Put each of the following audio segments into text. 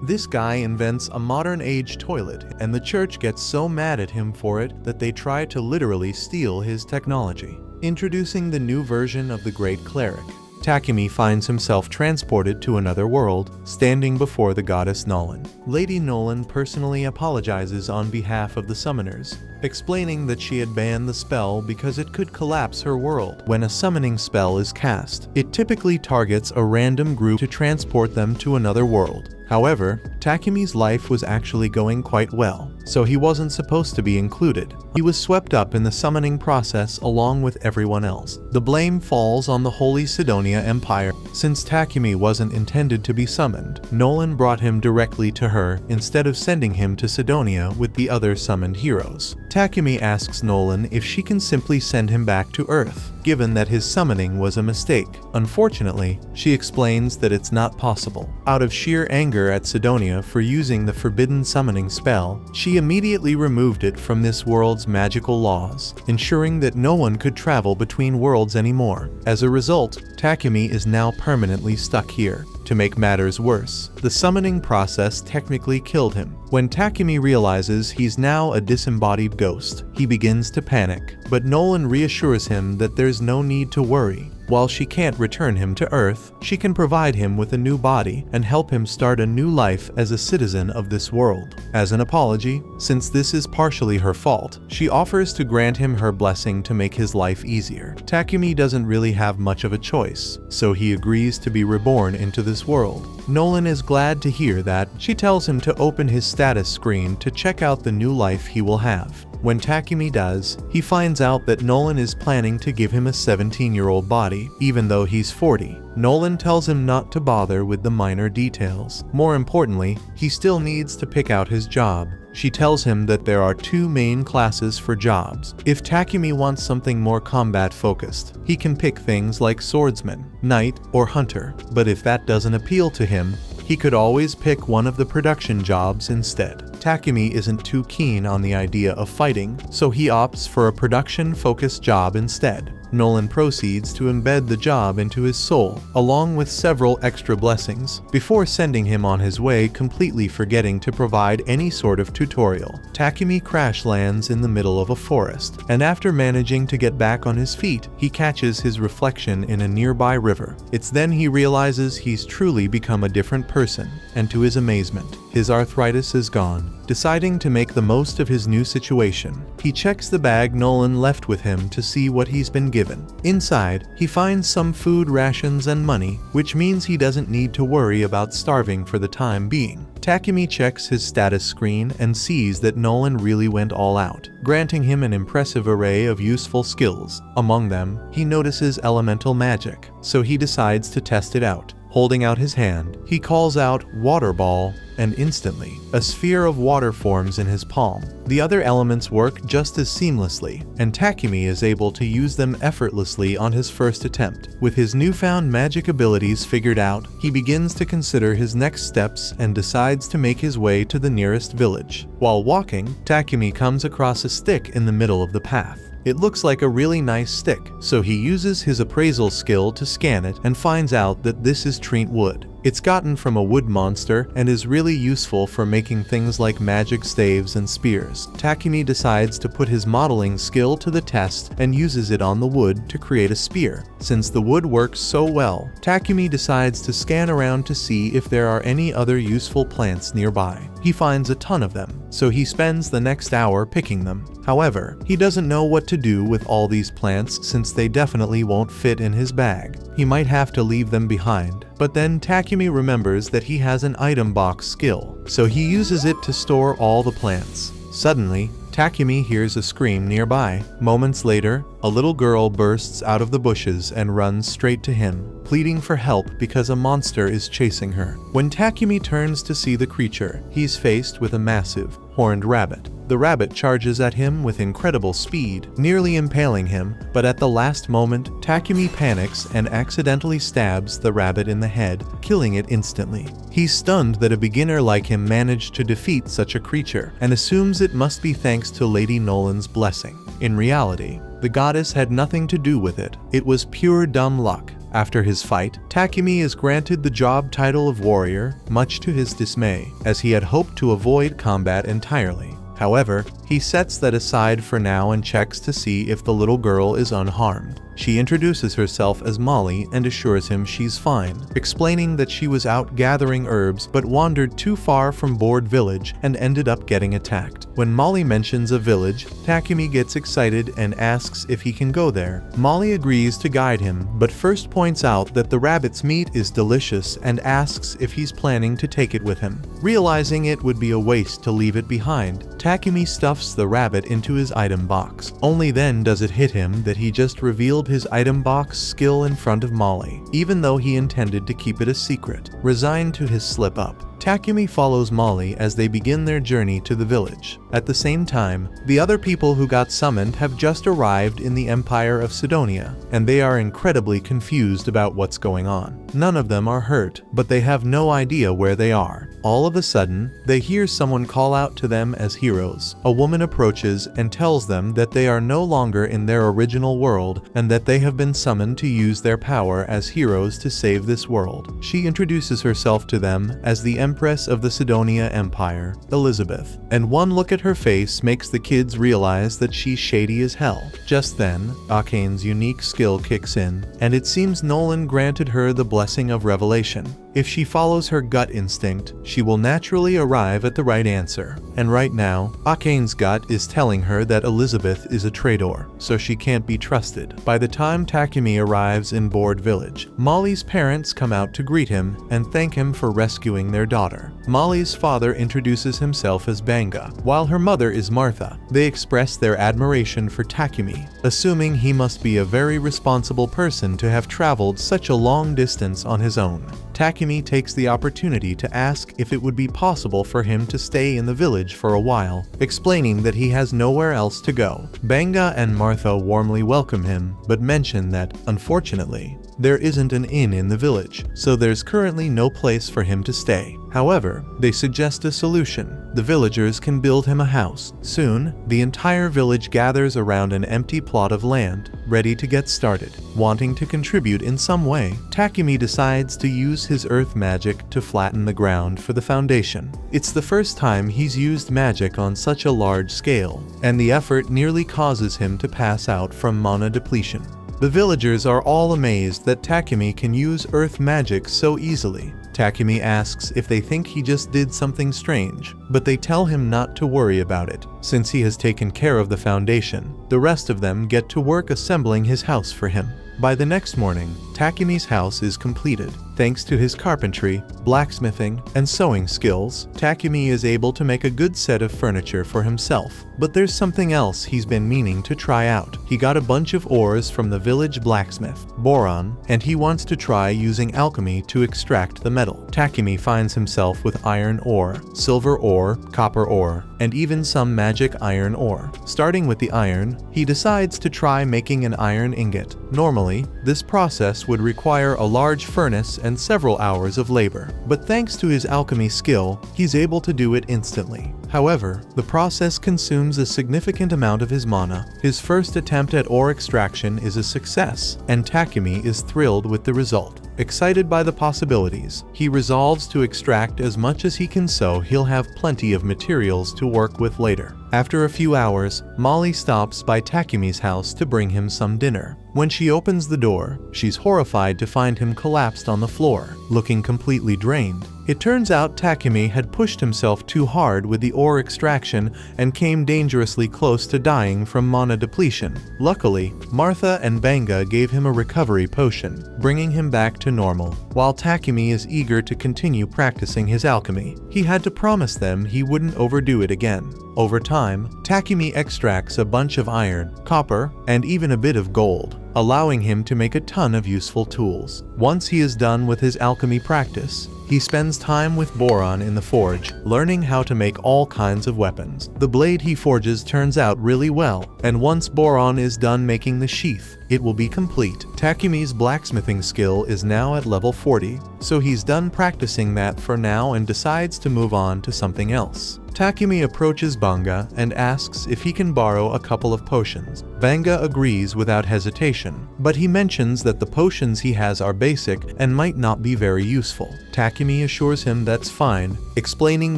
This guy invents a modern-age toilet, and the church gets so mad at him for it that they try to literally steal his technology. Introducing the new version of the Great Cleric, 𝐃𝐈𝐒𝐿 finds himself transported to another world, standing before the goddess Nolan. Lady Nolan personally apologizes on behalf of the summoners, explaining that she had banned the spell because it could collapse her world. When a summoning spell is cast, it typically targets a random group to transport them to another world. However, 𝐃𝐈𝐒𝐿's life was actually going quite well, so he wasn't supposed to be included. He was swept up in the summoning process along with everyone else. The blame falls on the Holy Cydonia Empire. Since 𝐃𝐈𝐒𝐿 wasn't intended to be summoned, Nolan brought him directly to her instead of sending him to Cydonia with the other summoned heroes. 𝐃𝐈𝐒𝐿 asks Nolan if she can simply send him back to Earth, given that his summoning was a mistake. Unfortunately, she explains that it's not possible. Out of sheer anger at Cydonia for using the forbidden summoning spell, she immediately removed it from this world's magical laws, ensuring that no one could travel between worlds anymore. As a result, 𝐃𝐈𝐒𝐿 is now permanently stuck here. To make matters worse, the summoning process technically killed him. When 𝐃𝐈𝐒𝐿 realizes he's now a disembodied ghost, he begins to panic, but Nolan reassures him that there's no need to worry. While she can't return him to Earth, she can provide him with a new body and help him start a new life as a citizen of this world. As an apology, since this is partially her fault, she offers to grant him her blessing to make his life easier. 𝐃𝐈𝐒𝐿 doesn't really have much of a choice, so he agrees to be reborn into this world. Nolan is glad to hear that. She tells him to open his status screen to check out the new life he will have. When 𝐃𝐈𝐒𝐿 does, he finds out that Nolan is planning to give him a 17-year-old body, even though he's 40. Nolan tells him not to bother with the minor details. More importantly, he still needs to pick out his job. She tells him that there are two main classes for jobs. If 𝐃𝐈𝐒𝐿 wants something more combat-focused, he can pick things like swordsman, knight, or hunter. But if that doesn't appeal to him, he could always pick one of the production jobs instead. 𝐃𝐈𝐒𝐿 isn't too keen on the idea of fighting, so he opts for a production-focused job instead. Nolan proceeds to embed the job into his soul, along with several extra blessings, before sending him on his way, completely forgetting to provide any sort of tutorial. 𝐃𝐈𝐒𝐿 crash lands in the middle of a forest, and after managing to get back on his feet, he catches his reflection in a nearby river. It's then he realizes he's truly become a different person, and to his amazement, his arthritis is gone. Deciding to make the most of his new situation, he checks the bag Nolan left with him to see what he's been given. Inside, he finds some food rations and money, which means he doesn't need to worry about starving for the time being. 𝐃𝐈𝐒𝐿 checks his status screen and sees that Nolan really went all out, granting him an impressive array of useful skills. Among them, he notices elemental magic, so he decides to test it out. Holding out his hand, he calls out "water ball," and instantly, a sphere of water forms in his palm. The other elements work just as seamlessly, and 𝐃𝐈𝐒𝐿 is able to use them effortlessly on his first attempt. With his newfound magic abilities figured out, he begins to consider his next steps and decides to make his way to the nearest village. While walking, 𝐃𝐈𝐒𝐿 comes across a stick in the middle of the path. It looks like a really nice stick, so he uses his appraisal skill to scan it and finds out that this is treant wood. It's gotten from a wood monster and is really useful for making things like magic staves and spears. 𝐃𝐈𝐒𝐿 decides to put his modeling skill to the test and uses it on the wood to create a spear. Since the wood works so well, 𝐃𝐈𝐒𝐿 decides to scan around to see if there are any other useful plants nearby. He finds a ton of them, so he spends the next hour picking them. However, he doesn't know what to do with all these plants since they definitely won't fit in his bag. He might have to leave them behind, but then 𝐃𝐈𝐒𝐿 remembers that he has an item box skill, so he uses it to store all the plants. Suddenly, 𝐃𝐈𝐒𝐿 hears a scream nearby. Moments later, a little girl bursts out of the bushes and runs straight to him, pleading for help because a monster is chasing her. When 𝐃𝐈𝐒𝐿 turns to see the creature, he's faced with a massive, horned rabbit. The rabbit charges at him with incredible speed, nearly impaling him, but at the last moment, 𝐃𝐈𝐒𝐿 panics and accidentally stabs the rabbit in the head, killing it instantly. He's stunned that a beginner like him managed to defeat such a creature, and assumes it must be thanks to Lady Nolan's blessing. In reality, the goddess had nothing to do with it. It was pure dumb luck. After his fight, Takumi is granted the job title of warrior, much to his dismay, as he had hoped to avoid combat entirely. However, he sets that aside for now and checks to see if the little girl is unharmed. She introduces herself as Molly and assures him she's fine, explaining that she was out gathering herbs but wandered too far from Board Village and ended up getting attacked. When Molly mentions a village, Takumi gets excited and asks if he can go there. Molly agrees to guide him, but first points out that the rabbit's meat is delicious and asks if he's planning to take it with him. Realizing it would be a waste to leave it behind, Takumi stuffs the rabbit into his item box. Only then does it hit him that he just revealed his item box skill in front of Molly, even though he intended to keep it a secret. Resigned to his slip-up, Takumi follows Molly as they begin their journey to the village. At the same time, the other people who got summoned have just arrived in the Empire of Sidonia, and they are incredibly confused about what's going on. None of them are hurt, but they have no idea where they are. All of a sudden, they hear someone call out to them as heroes. A woman approaches and tells them that they are no longer in their original world and that they have been summoned to use their power as heroes to save this world. She introduces herself to them as the Empress of the Sidonia Empire, Elizabeth, and one look at her face makes the kids realize that she's shady as hell. Just then, 𝐂𝐒's unique skill kicks in, and it seems Nolan granted her the blessing of revelation. If she follows her gut instinct, she will naturally arrive at the right answer. And right now, 𝐂𝐒's gut is telling her that Elizabeth is a traitor, so she can't be trusted. By the time Takumi arrives in Board Village, Molly's parents come out to greet him and thank him for rescuing their daughter. Molly's father introduces himself as Banga, while her mother is Martha. They express their admiration for Takumi, assuming he must be a very responsible person to have traveled such a long distance on his own. Takumi takes the opportunity to ask if it would be possible for him to stay in the village for a while, explaining that he has nowhere else to go. Banga and Martha warmly welcome him, but mention that, unfortunately, there isn't an inn in the village, so there's currently no place for him to stay. However, they suggest a solution. The villagers can build him a house. Soon, the entire village gathers around an empty plot of land, ready to get started. Wanting to contribute in some way, Takumi decides to use his earth magic to flatten the ground for the foundation. It's the first time he's used magic on such a large scale, and the effort nearly causes him to pass out from mana depletion. The villagers are all amazed that Takumi can use earth magic so easily. Takumi asks if they think he just did something strange, but they tell him not to worry about it. Since he has taken care of the foundation, the rest of them get to work assembling his house for him. By the next morning, Takumi's house is completed. Thanks to his carpentry, blacksmithing, and sewing skills, Takumi is able to make a good set of furniture for himself. But there's something else he's been meaning to try out. He got a bunch of ores from the village blacksmith, Boron, and he wants to try using alchemy to extract the metal. Takumi finds himself with iron ore, silver ore, copper ore, and even some magic iron ore. Starting with the iron, he decides to try making an iron ingot. Normally, this process would require a large furnace and several hours of labor, but thanks to his alchemy skill, he's able to do it instantly. However, the process consumes a significant amount of his mana. His first attempt at ore extraction is a success, and Takumi is thrilled with the result. Excited by the possibilities, he resolves to extract as much as he can so he'll have plenty of materials to work with later. After a few hours, Molly stops by Takumi's house to bring him some dinner. When she opens the door, she's horrified to find him collapsed on the floor, looking completely drained. It turns out Takumi had pushed himself too hard with the ore extraction and came dangerously close to dying from mana depletion. Luckily, Martha and Banga gave him a recovery potion, bringing him back to normal. While Takumi is eager to continue practicing his alchemy, he had to promise them he wouldn't overdo it again. Over time, Takumi extracts a bunch of iron, copper, and even a bit of gold, allowing him to make a ton of useful tools. Once he is done with his alchemy practice, he spends time with Boron in the forge, learning how to make all kinds of weapons. The blade he forges turns out really well, and once Boron is done making the sheath, it will be complete. Takumi's blacksmithing skill is now at level 40, so he's done practicing that for now and decides to move on to something else. Takumi approaches Banga and asks if he can borrow a couple of potions. Banga agrees without hesitation, but he mentions that the potions he has are basic and might not be very useful. Takumi assures him that's fine, explaining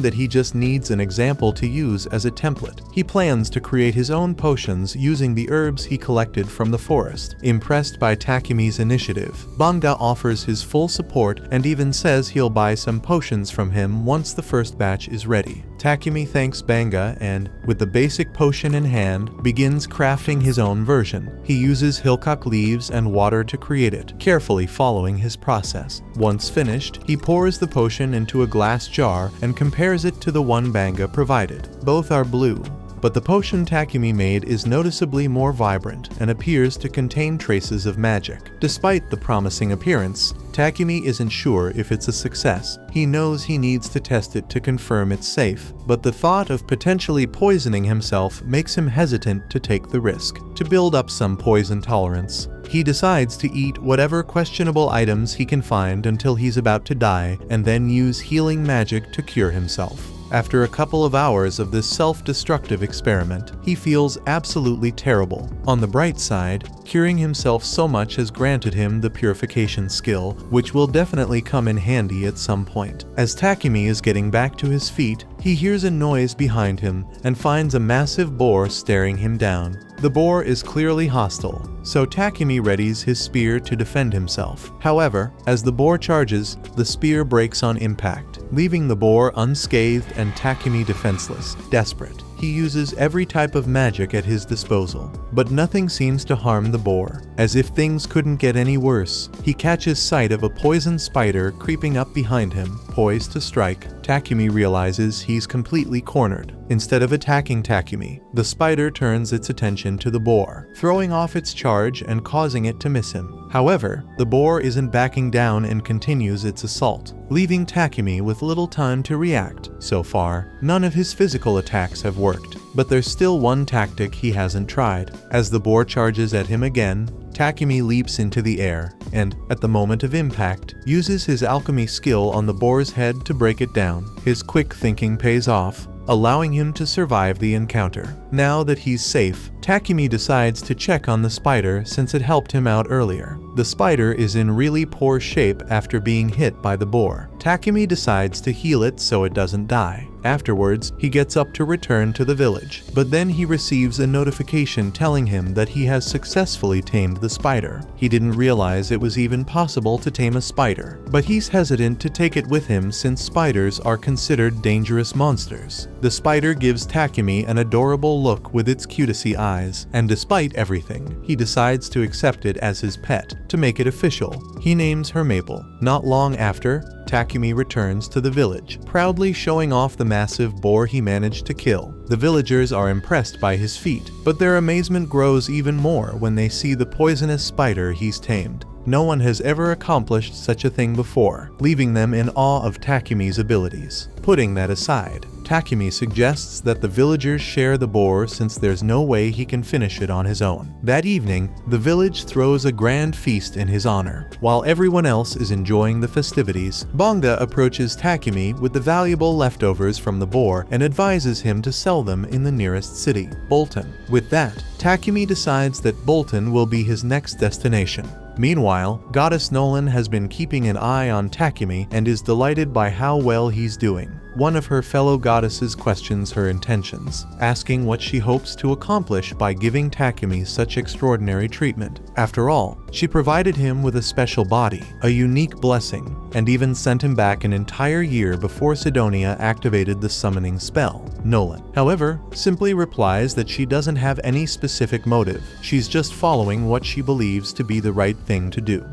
that he just needs an example to use as a template. He plans to create his own potions using the herbs he collected from the forest. Impressed by Takumi's initiative, Banga offers his full support and even says he'll buy some potions from him once the first batch is ready. Takumi thanks Banga and, with the basic potion in hand, begins crafting his own version. He uses hillock leaves and water to create it, carefully following his process. Once finished, he pours the potion into a glass jar and compares it to the one Banga provided. Both are blue, but the potion Takumi made is noticeably more vibrant and appears to contain traces of magic. Despite the promising appearance, Takumi isn't sure if it's a success. He knows he needs to test it to confirm it's safe, but the thought of potentially poisoning himself makes him hesitant to take the risk. To build up some poison tolerance, he decides to eat whatever questionable items he can find until he's about to die, and then use healing magic to cure himself. After a couple of hours of this self-destructive experiment, he feels absolutely terrible. On the bright side, curing himself so much has granted him the purification skill, which will definitely come in handy at some point. As Takumi is getting back to his feet, he hears a noise behind him and finds a massive boar staring him down. The boar is clearly hostile, so Takumi readies his spear to defend himself. However, as the boar charges, the spear breaks on impact, leaving the boar unscathed and Takumi defenseless. Desperate, he uses every type of magic at his disposal, but nothing seems to harm the boar. As if things couldn't get any worse, he catches sight of a poison spider creeping up behind him, poised to strike. Takumi realizes he's completely cornered. Instead of attacking Takumi, the spider turns its attention to the boar, throwing off its charge and causing it to miss him. However, the boar isn't backing down and continues its assault, leaving Takumi with little time to react. So far, none of his physical attacks have worked, but there's still one tactic he hasn't tried. As the boar charges at him again, Takumi leaps into the air and, at the moment of impact, uses his alchemy skill on the boar's head to break it down. His quick thinking pays off, allowing him to survive the encounter. Now that he's safe, Takumi decides to check on the spider since it helped him out earlier. The spider is in really poor shape after being hit by the boar. Takumi decides to heal it so it doesn't die. Afterwards, he gets up to return to the village, but then he receives a notification telling him that he has successfully tamed the spider. He didn't realize it was even possible to tame a spider, but he's hesitant to take it with him since spiders are considered dangerous monsters. The spider gives Takumi an adorable look with its cutesy eyes, and despite everything, he decides to accept it as his pet. To make it official, he names her Maple. Not long after, Takumi returns to the village, proudly showing off the massive boar he managed to kill. The villagers are impressed by his feat, but their amazement grows even more when they see the poisonous spider he's tamed. No one has ever accomplished such a thing before, leaving them in awe of Takumi's abilities. Putting that aside, Takumi suggests that the villagers share the boar since there's no way he can finish it on his own. That evening, the village throws a grand feast in his honor. While everyone else is enjoying the festivities, Banga approaches Takumi with the valuable leftovers from the boar and advises him to sell them in the nearest city, Bolton. With that, Takumi decides that Bolton will be his next destination. Meanwhile, Goddess Nolan has been keeping an eye on Takumi and is delighted by how well he's doing. One of her fellow goddesses questions her intentions, asking what she hopes to accomplish by giving Takumi such extraordinary treatment. After all, she provided him with a special body, a unique blessing, and even sent him back an entire year before Sidonia activated the summoning spell. Nolan, however, simply replies that she doesn't have any specific motive. She's just following what she believes to be the right thing to do.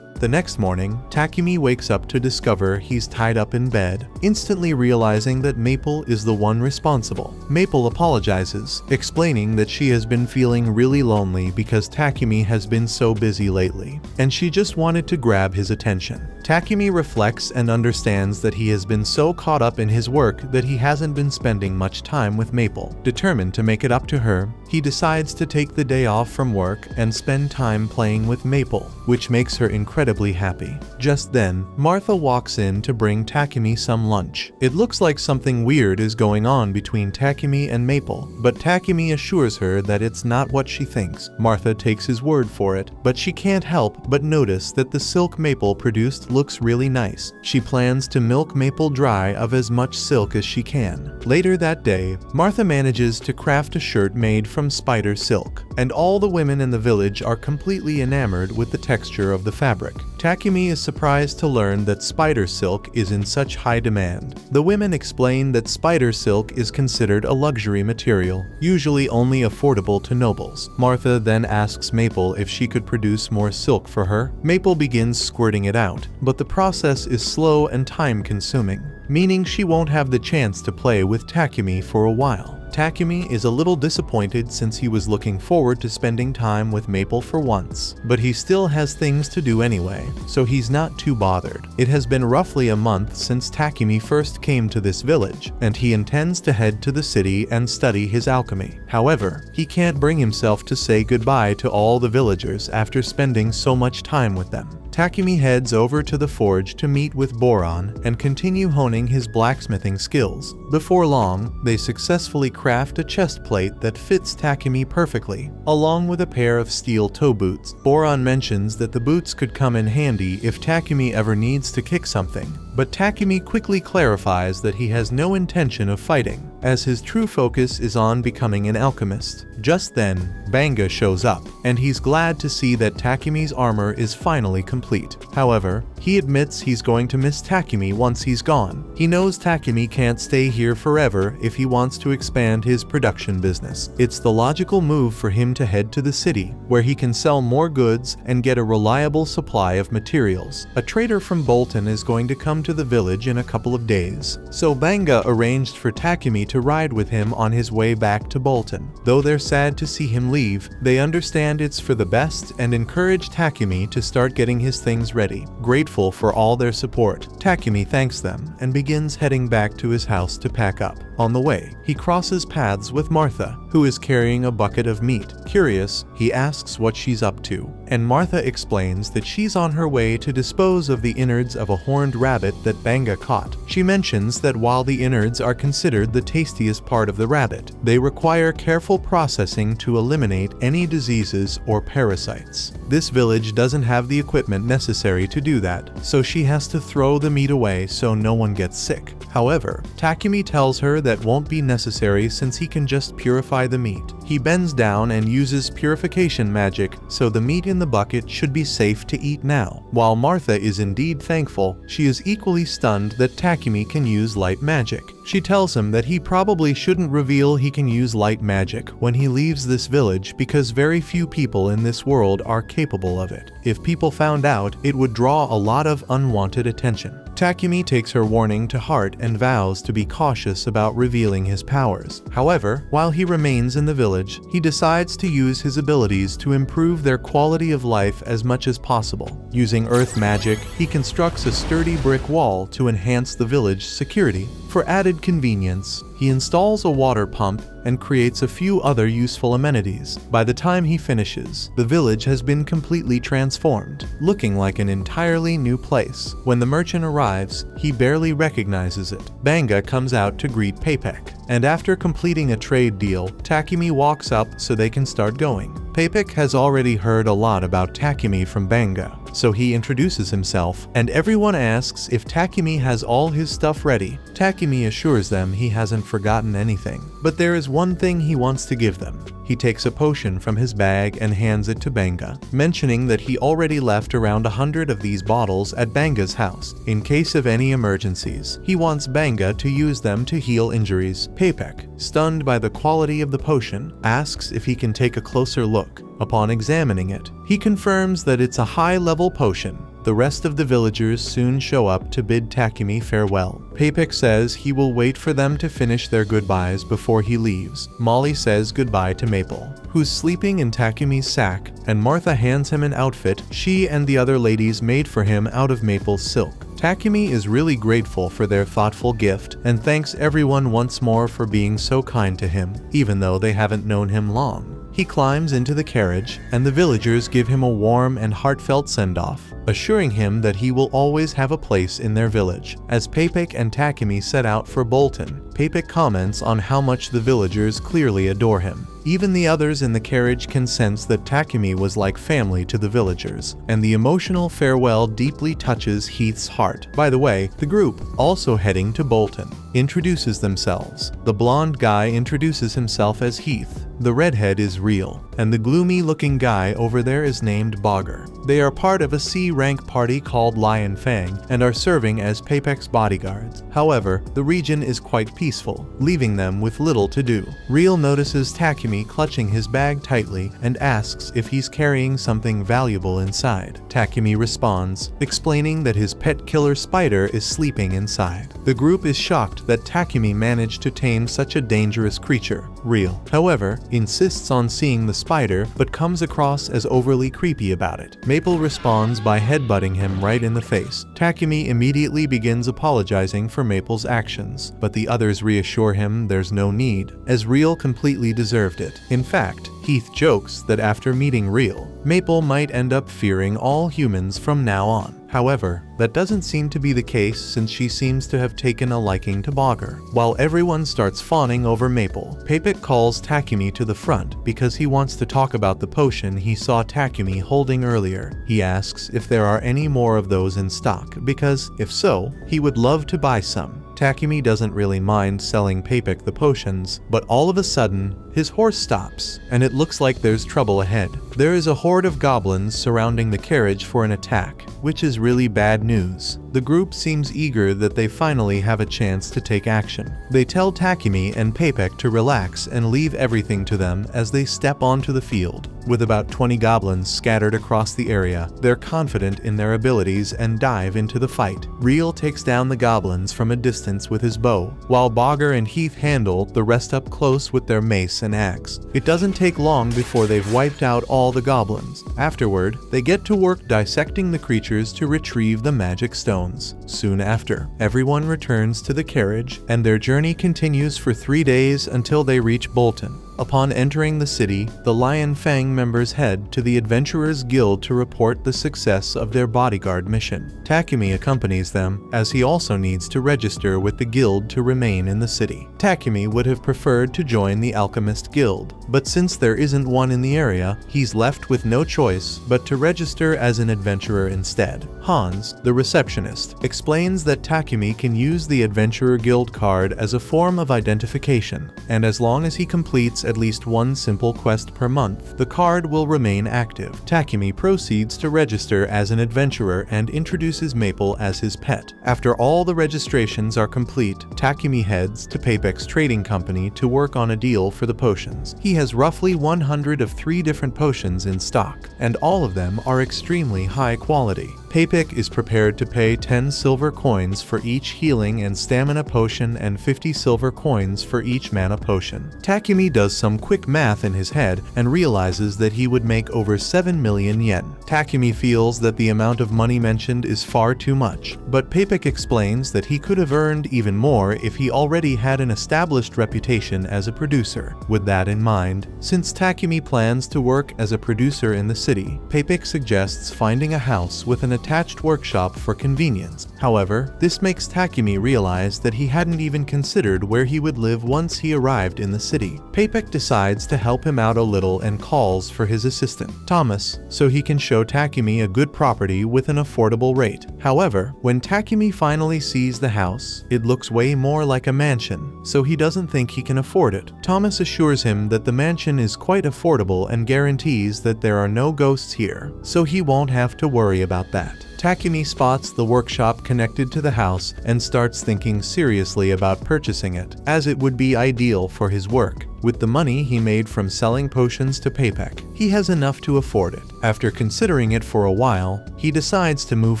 The next morning, Takumi wakes up to discover he's tied up in bed, instantly realizing that Maple is the one responsible. Maple apologizes, explaining that she has been feeling really lonely because Takumi has been so busy lately, and she just wanted to grab his attention. Takumi reflects and understands that he has been so caught up in his work that he hasn't been spending much time with Maple. Determined to make it up to her, he decides to take the day off from work and spend time playing with Maple, which makes her incredibly incredibly happy. Just then, Martha walks in to bring Takumi some lunch. It looks like something weird is going on between Takumi and Maple, but Takumi assures her that it's not what she thinks. Martha takes his word for it, but she can't help but notice that the silk Maple produced looks really nice. She plans to milk Maple dry of as much silk as she can. Later that day, Martha manages to craft a shirt made from spider silk, and all the women in the village are completely enamored with the texture of the fabric. Takumi is surprised to learn that spider silk is in such high demand. The women explain that spider silk is considered a luxury material, usually only affordable to nobles. Martha then asks Maple if she could produce more silk for her. Maple begins squirting it out, but the process is slow and time-consuming, meaning she won't have the chance to play with Takumi for a while. Takumi is a little disappointed since he was looking forward to spending time with Maple for once, but he still has things to do anyway, so he's not too bothered. It has been roughly a month since Takumi first came to this village, and he intends to head to the city and study his alchemy. However, he can't bring himself to say goodbye to all the villagers after spending so much time with them. Takumi heads over to the forge to meet with Boron and continue honing his blacksmithing skills. Before long, they successfully craft a chest plate that fits Takumi perfectly, along with a pair of steel toe boots. Boron mentions that the boots could come in handy if Takumi ever needs to kick something, but Takumi quickly clarifies that he has no intention of fighting, as his true focus is on becoming an alchemist. Just then, Banga shows up, and he's glad to see that Takumi's armor is finally complete. However, he admits he's going to miss Takumi once he's gone. He knows Takumi can't stay here forever if he wants to expand his production business. It's the logical move for him to head to the city, where he can sell more goods and get a reliable supply of materials. A trader from Bolton is going to come to the village in a couple of days, so Banga arranged for Takumi to ride with him on his way back to Bolton. Though they're sad to see him leave, they understand it's for the best and encourage Takumi to start getting his things ready. Grateful for all their support, Takumi thanks them and begins heading back to his house to pack up. On the way, he crosses paths with Martha, who is carrying a bucket of meat. Curious, he asks what she's up to, and Martha explains that she's on her way to dispose of the innards of a horned rabbit that Banga caught. She mentions that while the innards are considered the tastiest part of the rabbit, they require careful processing to eliminate any diseases or parasites. This village doesn't have the equipment necessary to do that, so she has to throw the meat away so no one gets sick. However, Takumi tells her that won't be necessary since he can just purify the meat. He bends down and uses purification magic, so the meat in the bucket should be safe to eat now. While Martha is indeed thankful, she is equally stunned that Takumi can use light magic. She tells him that he probably shouldn't reveal he can use light magic when he leaves this village because very few people in this world are capable of it. If people found out, it would draw a lot of unwanted attention. Takumi takes her warning to heart and vows to be cautious about revealing his powers. However, while he remains in the village, he decides to use his abilities to improve their quality of life as much as possible. Using earth magic, he constructs a sturdy brick wall to enhance the village's security. For added convenience, he installs a water pump and creates a few other useful amenities. By the time he finishes, the village has been completely transformed, looking like an entirely new place. When the merchant arrives, he barely recognizes it. Banga comes out to greet Papek, and after completing a trade deal, Takumi walks up so they can start going. Papek has already heard a lot about Takumi from Banga, so he introduces himself, and everyone asks if Takumi has all his stuff ready. Takumi assures them he hasn't forgotten anything, but there is one thing he wants to give them. He takes a potion from his bag and hands it to Banga, mentioning that he already left around 100 of these bottles at Banga's house. In case of any emergencies, he wants Banga to use them to heal injuries. Papek, stunned by the quality of the potion, asks if he can take a closer look. Upon examining it, he confirms that it's a high-level potion. The rest of the villagers soon show up to bid Takumi farewell. Papek says he will wait for them to finish their goodbyes before he leaves. Molly says goodbye to Maple, who's sleeping in Takumi's sack, and Martha hands him an outfit she and the other ladies made for him out of Maple's silk. Takumi is really grateful for their thoughtful gift and thanks everyone once more for being so kind to him, even though they haven't known him long. He He climbs into the carriage, and the villagers give him a warm and heartfelt send-off, assuring him that he will always have a place in their village. As 𝐃𝐈𝐒𝐂𝐋𝐀𝐈𝐌𝐄𝐫 and Takemi set out for Bolton, 𝐃𝐈𝐒𝐂𝐃 comments on how much the villagers clearly adore him. Even the others in the carriage can sense that Takemi was like family to the villagers, and the emotional farewell deeply touches Heath's heart. By the way, the group, also heading to Bolton, introduces themselves. The blonde guy introduces himself as Heath. The redhead is Real, and the gloomy-looking guy over there is named Bogger. They are part of a C-rank party called Lion Fang and are serving as 𝐃𝐈𝐒𝐿𝐒's bodyguards. However, the region is quite peaceful, leaving them with little to do. Real notices Takemi clutching his bag tightly and asks if he's carrying something valuable inside. Takemi responds, explaining that his pet killer spider is sleeping inside. The group is shocked that Takemi managed to tame such a dangerous creature. Real, however, insists on seeing the spider but comes across as overly creepy about it. Maple responds by headbutting him right in the face. Takemi immediately begins apologizing for Maple's actions, but the others reassure him there's no need, as Real completely deserved it. In fact, Heath jokes that after meeting Real, Maple might end up fearing all humans from now on. However, that doesn't seem to be the case since she seems to have taken a liking to Bogger. While everyone starts fawning over Maple, 𝐃𝐈𝐒𝐂𝐃 calls Takemi to the front because he wants to talk about the potion he saw Takemi holding earlier. He asks if there are any more of those in stock because, if so, he would love to buy some. Takemi doesn't really mind selling 𝐃𝐈𝐒𝐿 the potions, but all of a sudden, his horse stops, and it looks like there's trouble ahead. There is a horde of goblins surrounding the carriage for an attack, which is really bad news. The group seems eager that they finally have a chance to take action. They tell Takemi and 𝐃𝐈𝐒𝐿 to relax and leave everything to them as they step onto the field. With about 20 goblins scattered across the area, they're confident in their abilities and dive into the fight. Real takes down the goblins from a distance with his bow, while Bogger and Heath handle the rest up close with their mace and axe. It doesn't take long before they've wiped out all the goblins. Afterward, they get to work dissecting the creatures to retrieve the magic stones. Soon after, everyone returns to the carriage, and their journey continues for 3 days until they reach Bolton. Upon entering the city, the Lion Fang members head to the Adventurers Guild to report the success of their bodyguard mission. Takemi accompanies them, as he also needs to register with the guild to remain in the city. Takemi would have preferred to join the Alchemist Guild, but since there isn't one in the area, he's left with no choice but to register as an adventurer instead. Hans, the receptionist, explains that Takemi can use the Adventurer Guild card as a form of identification, and as long as he completes at least one simple quest per month, the card will remain active. Takemi proceeds to register as an adventurer and introduces Maple as his pet. After all the registrations are complete, Takemi heads to 𝐃𝐈𝐒𝐿's trading company to work on a deal for the potions. He has roughly 100 of 3 different potions in stock, and all of them are extremely high quality. 𝐃𝐈𝐒𝐿 is prepared to pay 10 silver coins for each healing and stamina potion and 50 silver coins for each mana potion. Takemi does some quick math in his head and realizes that he would make over 7 million yen. Takemi feels that the amount of money mentioned is far too much, but 𝐃𝐈𝐿e𝐿 explains that he could have earned even more if he already had an established reputation as a producer. With that in mind, since Takemi plans to work as a producer in the city, 𝐃𝐈𝐿e𝐿 suggests finding a house with an attached workshop for convenience. However, this makes Takemi realize that he hadn't even considered where he would live once he arrived in the city. 𝐃𝐈𝐿e𝐿 decides to help him out a little and calls for his assistant, Thomas, so he can show Takemi a good property with an affordable rate. However, when Takemi finally sees the house, it looks way more like a mansion, so he doesn't think he can afford it. Thomas assures him that the mansion is quite affordable and guarantees that there are no ghosts here, so he won't have to worry about that. Takemi spots the workshop connected to the house and starts thinking seriously about purchasing it, as it would be ideal for his work. With the money he made from selling potions to 𝐃𝐈𝐿e𝐿e𝐿, he has enough to afford it. After considering it for a while, he decides to move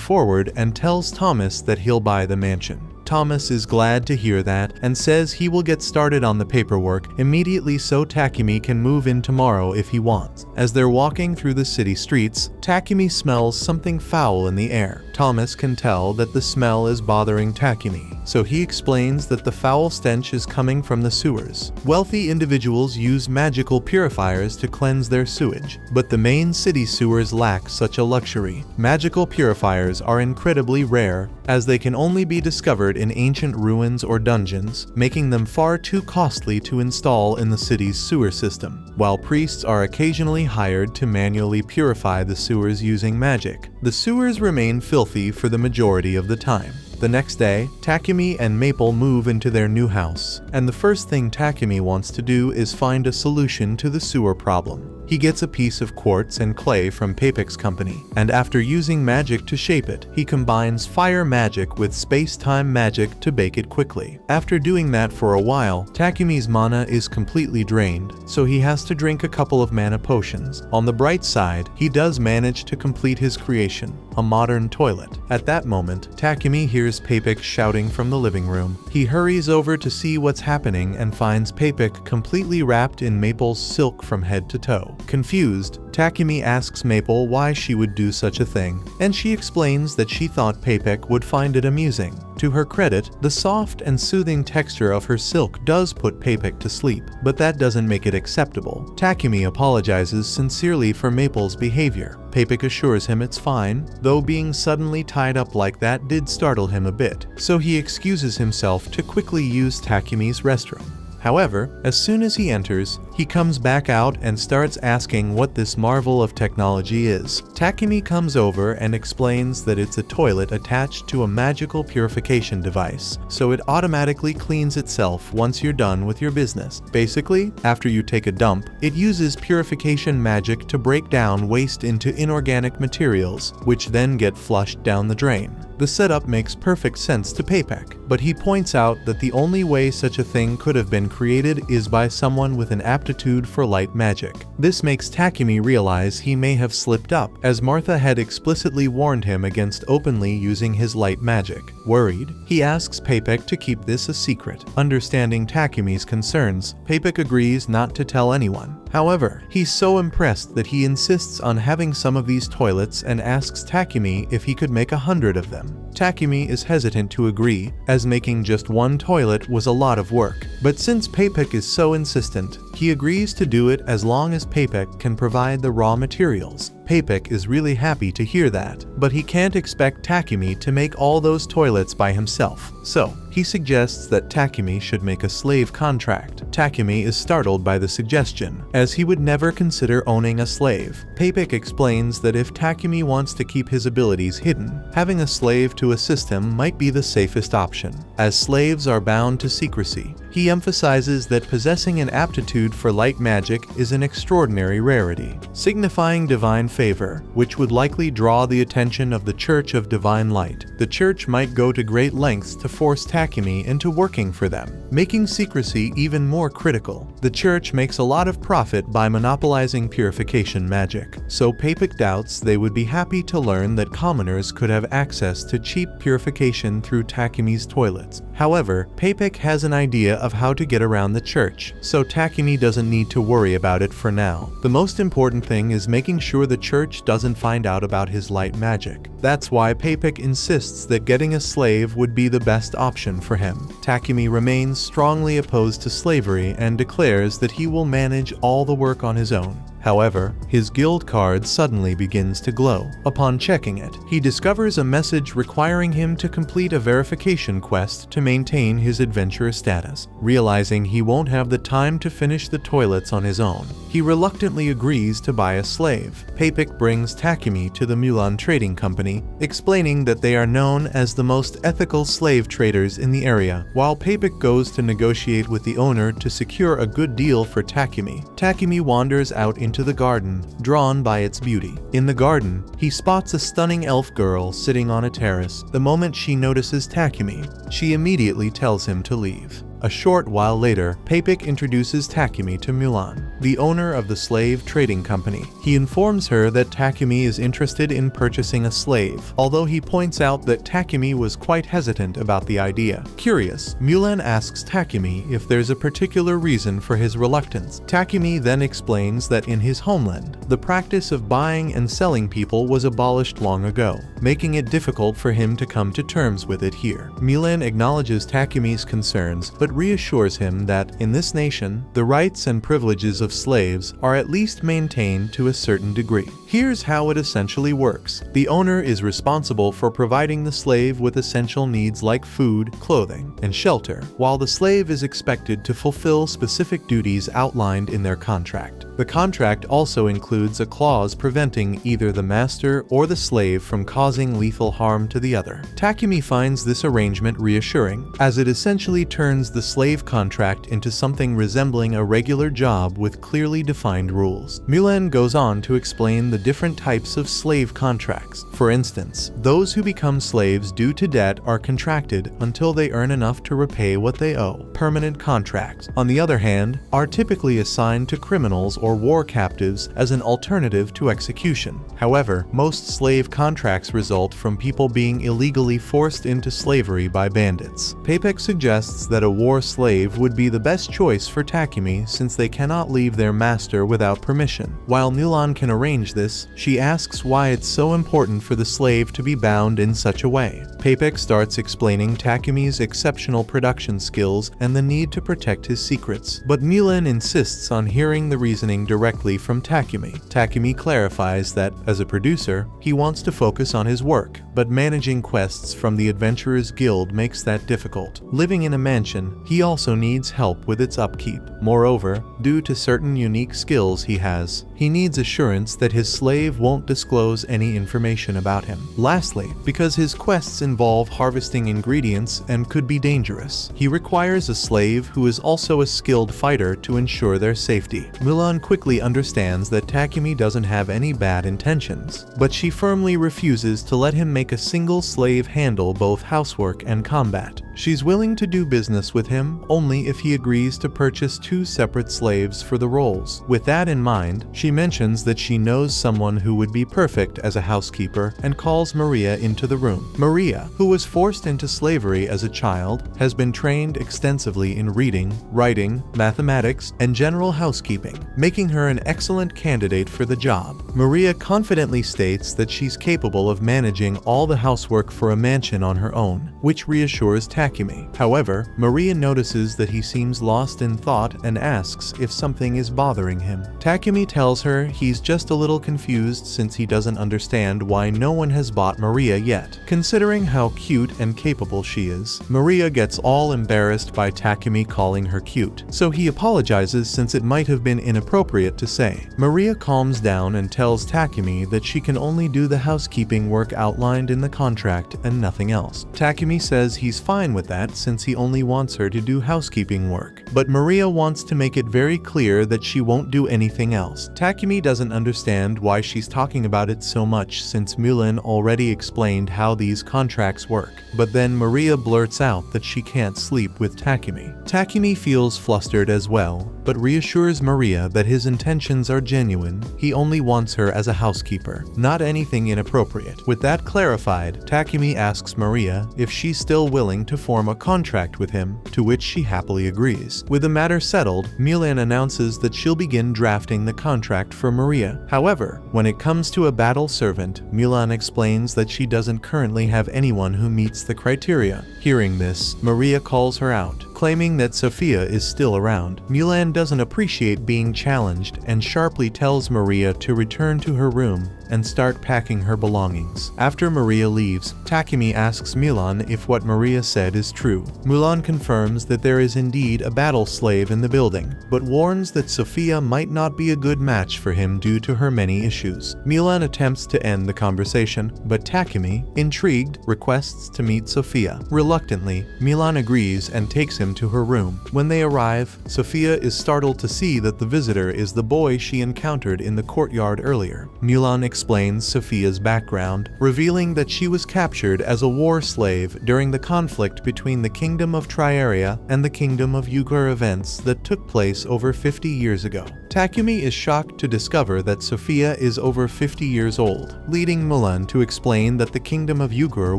forward and tells Thomas that he'll buy the mansion. Thomas is glad to hear that and says he will get started on the paperwork immediately so Takumi can move in tomorrow if he wants. As they're walking through the city streets, Takumi smells something foul in the air. Thomas can tell that the smell is bothering Takumi, so he explains that the foul stench is coming from the sewers. Wealthy individuals use magical purifiers to cleanse their sewage, but the main city sewers lack such a luxury. Magical purifiers are incredibly rare, as they can only be discovered in ancient ruins or dungeons, making them far too costly to install in the city's sewer system. While priests are occasionally hired to manually purify the sewers using magic, the sewers remain filthy for the majority of the time. The next day, Takumi and Maple move into their new house, and the first thing Takumi wants to do is find a solution to the sewer problem. He gets a piece of quartz and clay from 𝐃𝐈𝐒𝐿𝐴𝐻 company, and after using magic to shape it, he combines fire magic with space-time magic to bake it quickly. After doing that for a while, Takumi's mana is completely drained, so he has to drink a couple of mana potions. On the bright side, he does manage to complete his creation, a modern toilet. At that moment, Takumi hears 𝐃𝐈𝐿𝐴𝐻 shouting from the living room. He hurries over to see what's happening and finds 𝐃𝐈𝐿𝐴𝐻 completely wrapped in Maple's silk from head to toe. Confused, Takumi asks Maple why she would do such a thing, and she explains that she thought 𝐃𝐈𝐿𝐴𝐻 would find it amusing. To her credit, the soft and soothing texture of her silk does put 𝐃𝐈𝐿𝐴𝐻 to sleep, but that doesn't make it acceptable. Takumi apologizes sincerely for Maple's behavior. 𝐃𝐈𝐿𝐴𝐻 assures him it's fine, though being suddenly tied up like that did startle him a bit, so he excuses himself to quickly use Takumi's restroom. However, as soon as he enters, he comes back out and starts asking what this marvel of technology is. Takumi comes over and explains that it's a toilet attached to a magical purification device, so it automatically cleans itself once you're done with your business. Basically, after you take a dump, it uses purification magic to break down waste into inorganic materials, which then get flushed down the drain. The setup makes perfect sense to 𝐃𝐈𝐿𝐴𝐻, but he points out that the only way such a thing could have been created is by someone with an aptitude for light magic. This makes Takumi realize he may have slipped up, as Martha had explicitly warned him against openly using his light magic. Worried, he asks 𝐃𝐈𝐿𝐴𝐻 to keep this a secret. Understanding Takumi's concerns, 𝐃𝐈𝐿𝐴𝐻 agrees not to tell anyone. However, he's so impressed that he insists on having some of these toilets and asks Takumi if he could make 100 of them. Takumi is hesitant to agree, as making just one toilet was a lot of work. But since 𝐃𝐈𝐿𝐴𝐻 is so insistent, he agrees to do it as long as 𝐃𝐈𝐿𝐴𝐻 can provide the raw materials. 𝐃𝐈𝐿𝐴𝐻 is really happy to hear that, but he can't expect Takumi to make all those toilets by himself. So, he suggests that Takumi should make a slave contract. Takumi is startled by the suggestion, as he would never consider owning a slave. 𝐃𝐈𝐿𝐴𝐻 explains that if Takumi wants to keep his abilities hidden, having a slave to assist him might be the safest option, as slaves are bound to secrecy. He emphasizes that possessing an aptitude for light magic is an extraordinary rarity, signifying divine favor, which would likely draw the attention of the Church of Divine Light. The Church might go to great lengths to force Takumi into working for them, making secrecy even more critical. The Church makes a lot of profit by monopolizing purification magic, so 𝐃𝐈𝐿𝐴𝐻 doubts they would be happy to learn that commoners could have access to cheap purification through Takumi's toilets. However, 𝐃𝐈𝐿𝐴𝐻 has an idea of how to get around the Church, so Takumi doesn't need to worry about it for now. The most important thing is making sure the Church doesn't find out about his light magic. That's why 𝐃𝐈𝐿𝐴𝐻 insists that getting a slave would be the best option for him. Takumi remains strongly opposed to slavery and declares that he will manage all the work on his own. However, his guild card suddenly begins to glow. Upon checking it, he discovers a message requiring him to complete a verification quest to maintain his adventurer status. Realizing he won't have the time to finish the toilets on his own, he reluctantly agrees to buy a slave. 𝐃𝐈𝐿𝐴𝐻 brings Takumi to the Mulan Trading Company, explaining that they are known as the most ethical slave traders in the area. While 𝐃𝐈𝐿𝐴𝐻 goes to negotiate with the owner to secure a good deal for Takumi, Takumi wanders out into the garden, drawn by its beauty. In the garden, he spots a stunning elf girl sitting on a terrace. The moment she notices Takumi, she immediately tells him to leave. A short while later, 𝐃𝐈𒒄 introduces Takumi to Mulan, the owner of the slave trading company. He informs her that Takumi is interested in purchasing a slave, although he points out that Takumi was quite hesitant about the idea. Curious, Mulan asks Takumi if there's a particular reason for his reluctance. Takumi then explains that in his homeland, the practice of buying and selling people was abolished long ago, making it difficult for him to come to terms with it here. Mulan acknowledges Takumi's concerns, but reassures him that, in this nation, the rights and privileges of slaves are at least maintained to a certain degree. Here's how it essentially works. The owner is responsible for providing the slave with essential needs like food, clothing, and shelter, while the slave is expected to fulfill specific duties outlined in their contract. The contract also includes a clause preventing either the master or the slave from causing lethal harm to the other. Takumi finds this arrangement reassuring, as it essentially turns the slave contract into something resembling a regular job with clearly defined rules. Mulan goes on to explain the different types of slave contracts. For instance, those who become slaves due to debt are contracted until they earn enough to repay what they owe. Permanent contracts, on the other hand, are typically assigned to criminals or war captives as an alternative to execution. However, most slave contracts result from people being illegally forced into slavery by bandits. 𝐃𝐈𒒄 suggests that a war slave would be the best choice for Takumi since they cannot leave their master without permission. While Mulan can arrange this, she asks why it's so important for the slave to be bound in such a way. 𝐃𝐈𒒄 starts explaining Takumi's exceptional production skills and the need to protect his secrets, but Mulan insists on hearing the reasoning directly from Takumi. Takumi clarifies that, as a producer, he wants to focus on his work, but managing quests from the Adventurers Guild makes that difficult. Living in a mansion, he also needs help with its upkeep. Moreover, due to certain unique skills he has, he needs assurance that his slave won't disclose any information about him. Lastly, because his quests involve harvesting ingredients and could be dangerous, he requires a slave who is also a skilled fighter to ensure their safety. Mulan quickly understands that Takumi doesn't have any bad intentions, but she firmly refuses to let him make a single slave handle both housework and combat. She's willing to do business with him only if he agrees to purchase 2 separate slaves for the roles. With that in mind, she mentions that she knows someone who would be perfect as a housekeeper and calls Maria into the room. Maria, who was forced into slavery as a child, has been trained extensively in reading, writing, mathematics, and general housekeeping, making her an excellent candidate for the job. Maria confidently states that she's capable of managing all the housework for a mansion on her own, which reassures Takumi. However, Maria notices that he seems lost in thought and asks if something is bothering him. Takumi tells her he's just a little confused since he doesn't understand why no one has bought Maria yet. Considering how cute and capable she is, Maria gets all embarrassed by Takumi calling her cute, so he apologizes since it might have been inappropriate to say. Maria calms down and tells Takumi that she can only do the housekeeping work outlined in the contract and nothing else. Takumi says he's fine with that since he only wants her to do housekeeping work, but Maria wants to make it very clear that she won't do anything else. Takumi doesn't understand why she's talking about it so much since Mulan already explained how these contracts work, but then Maria blurts out that she can't sleep with Takumi. Takumi feels flustered as well, but reassures Maria that his intentions are genuine. He only wants her as a housekeeper, not anything inappropriate. With that clarified, Takumi asks Maria if she's still willing to form a contract with him, to which she happily agrees. With the matter settled, Mulan announces that she'll begin drafting the contract for Maria. However, when it comes to a battle servant, Mulan explains that she doesn't currently have anyone who meets the criteria. Hearing this, Maria calls her out, claiming that Sophia is still around. Mulan doesn't appreciate being challenged and sharply tells Maria to return to her room and start packing her belongings. After Maria leaves, Takumi asks Mulan if what Maria said is true. Mulan confirms that there is indeed a battle slave in the building, but warns that Sophia might not be a good match for him due to her many issues. Mulan attempts to end the conversation, but Takumi, intrigued, requests to meet Sophia. Reluctantly, Mulan agrees and takes him them to her room. When they arrive, Sophia is startled to see that the visitor is the boy she encountered in the courtyard earlier. Mulan explains Sophia's background, revealing that she was captured as a war slave during the conflict between the Kingdom of Triaria and the Kingdom of 𝐂𝐒𝐲𝐫 events that took place over 50 years ago. 𝐃𝐈𝐒𝐿 is shocked to discover that Sophia is over 50 years old, leading Mulan to explain that the Kingdom of 𝐂𝐒𝐲𝐫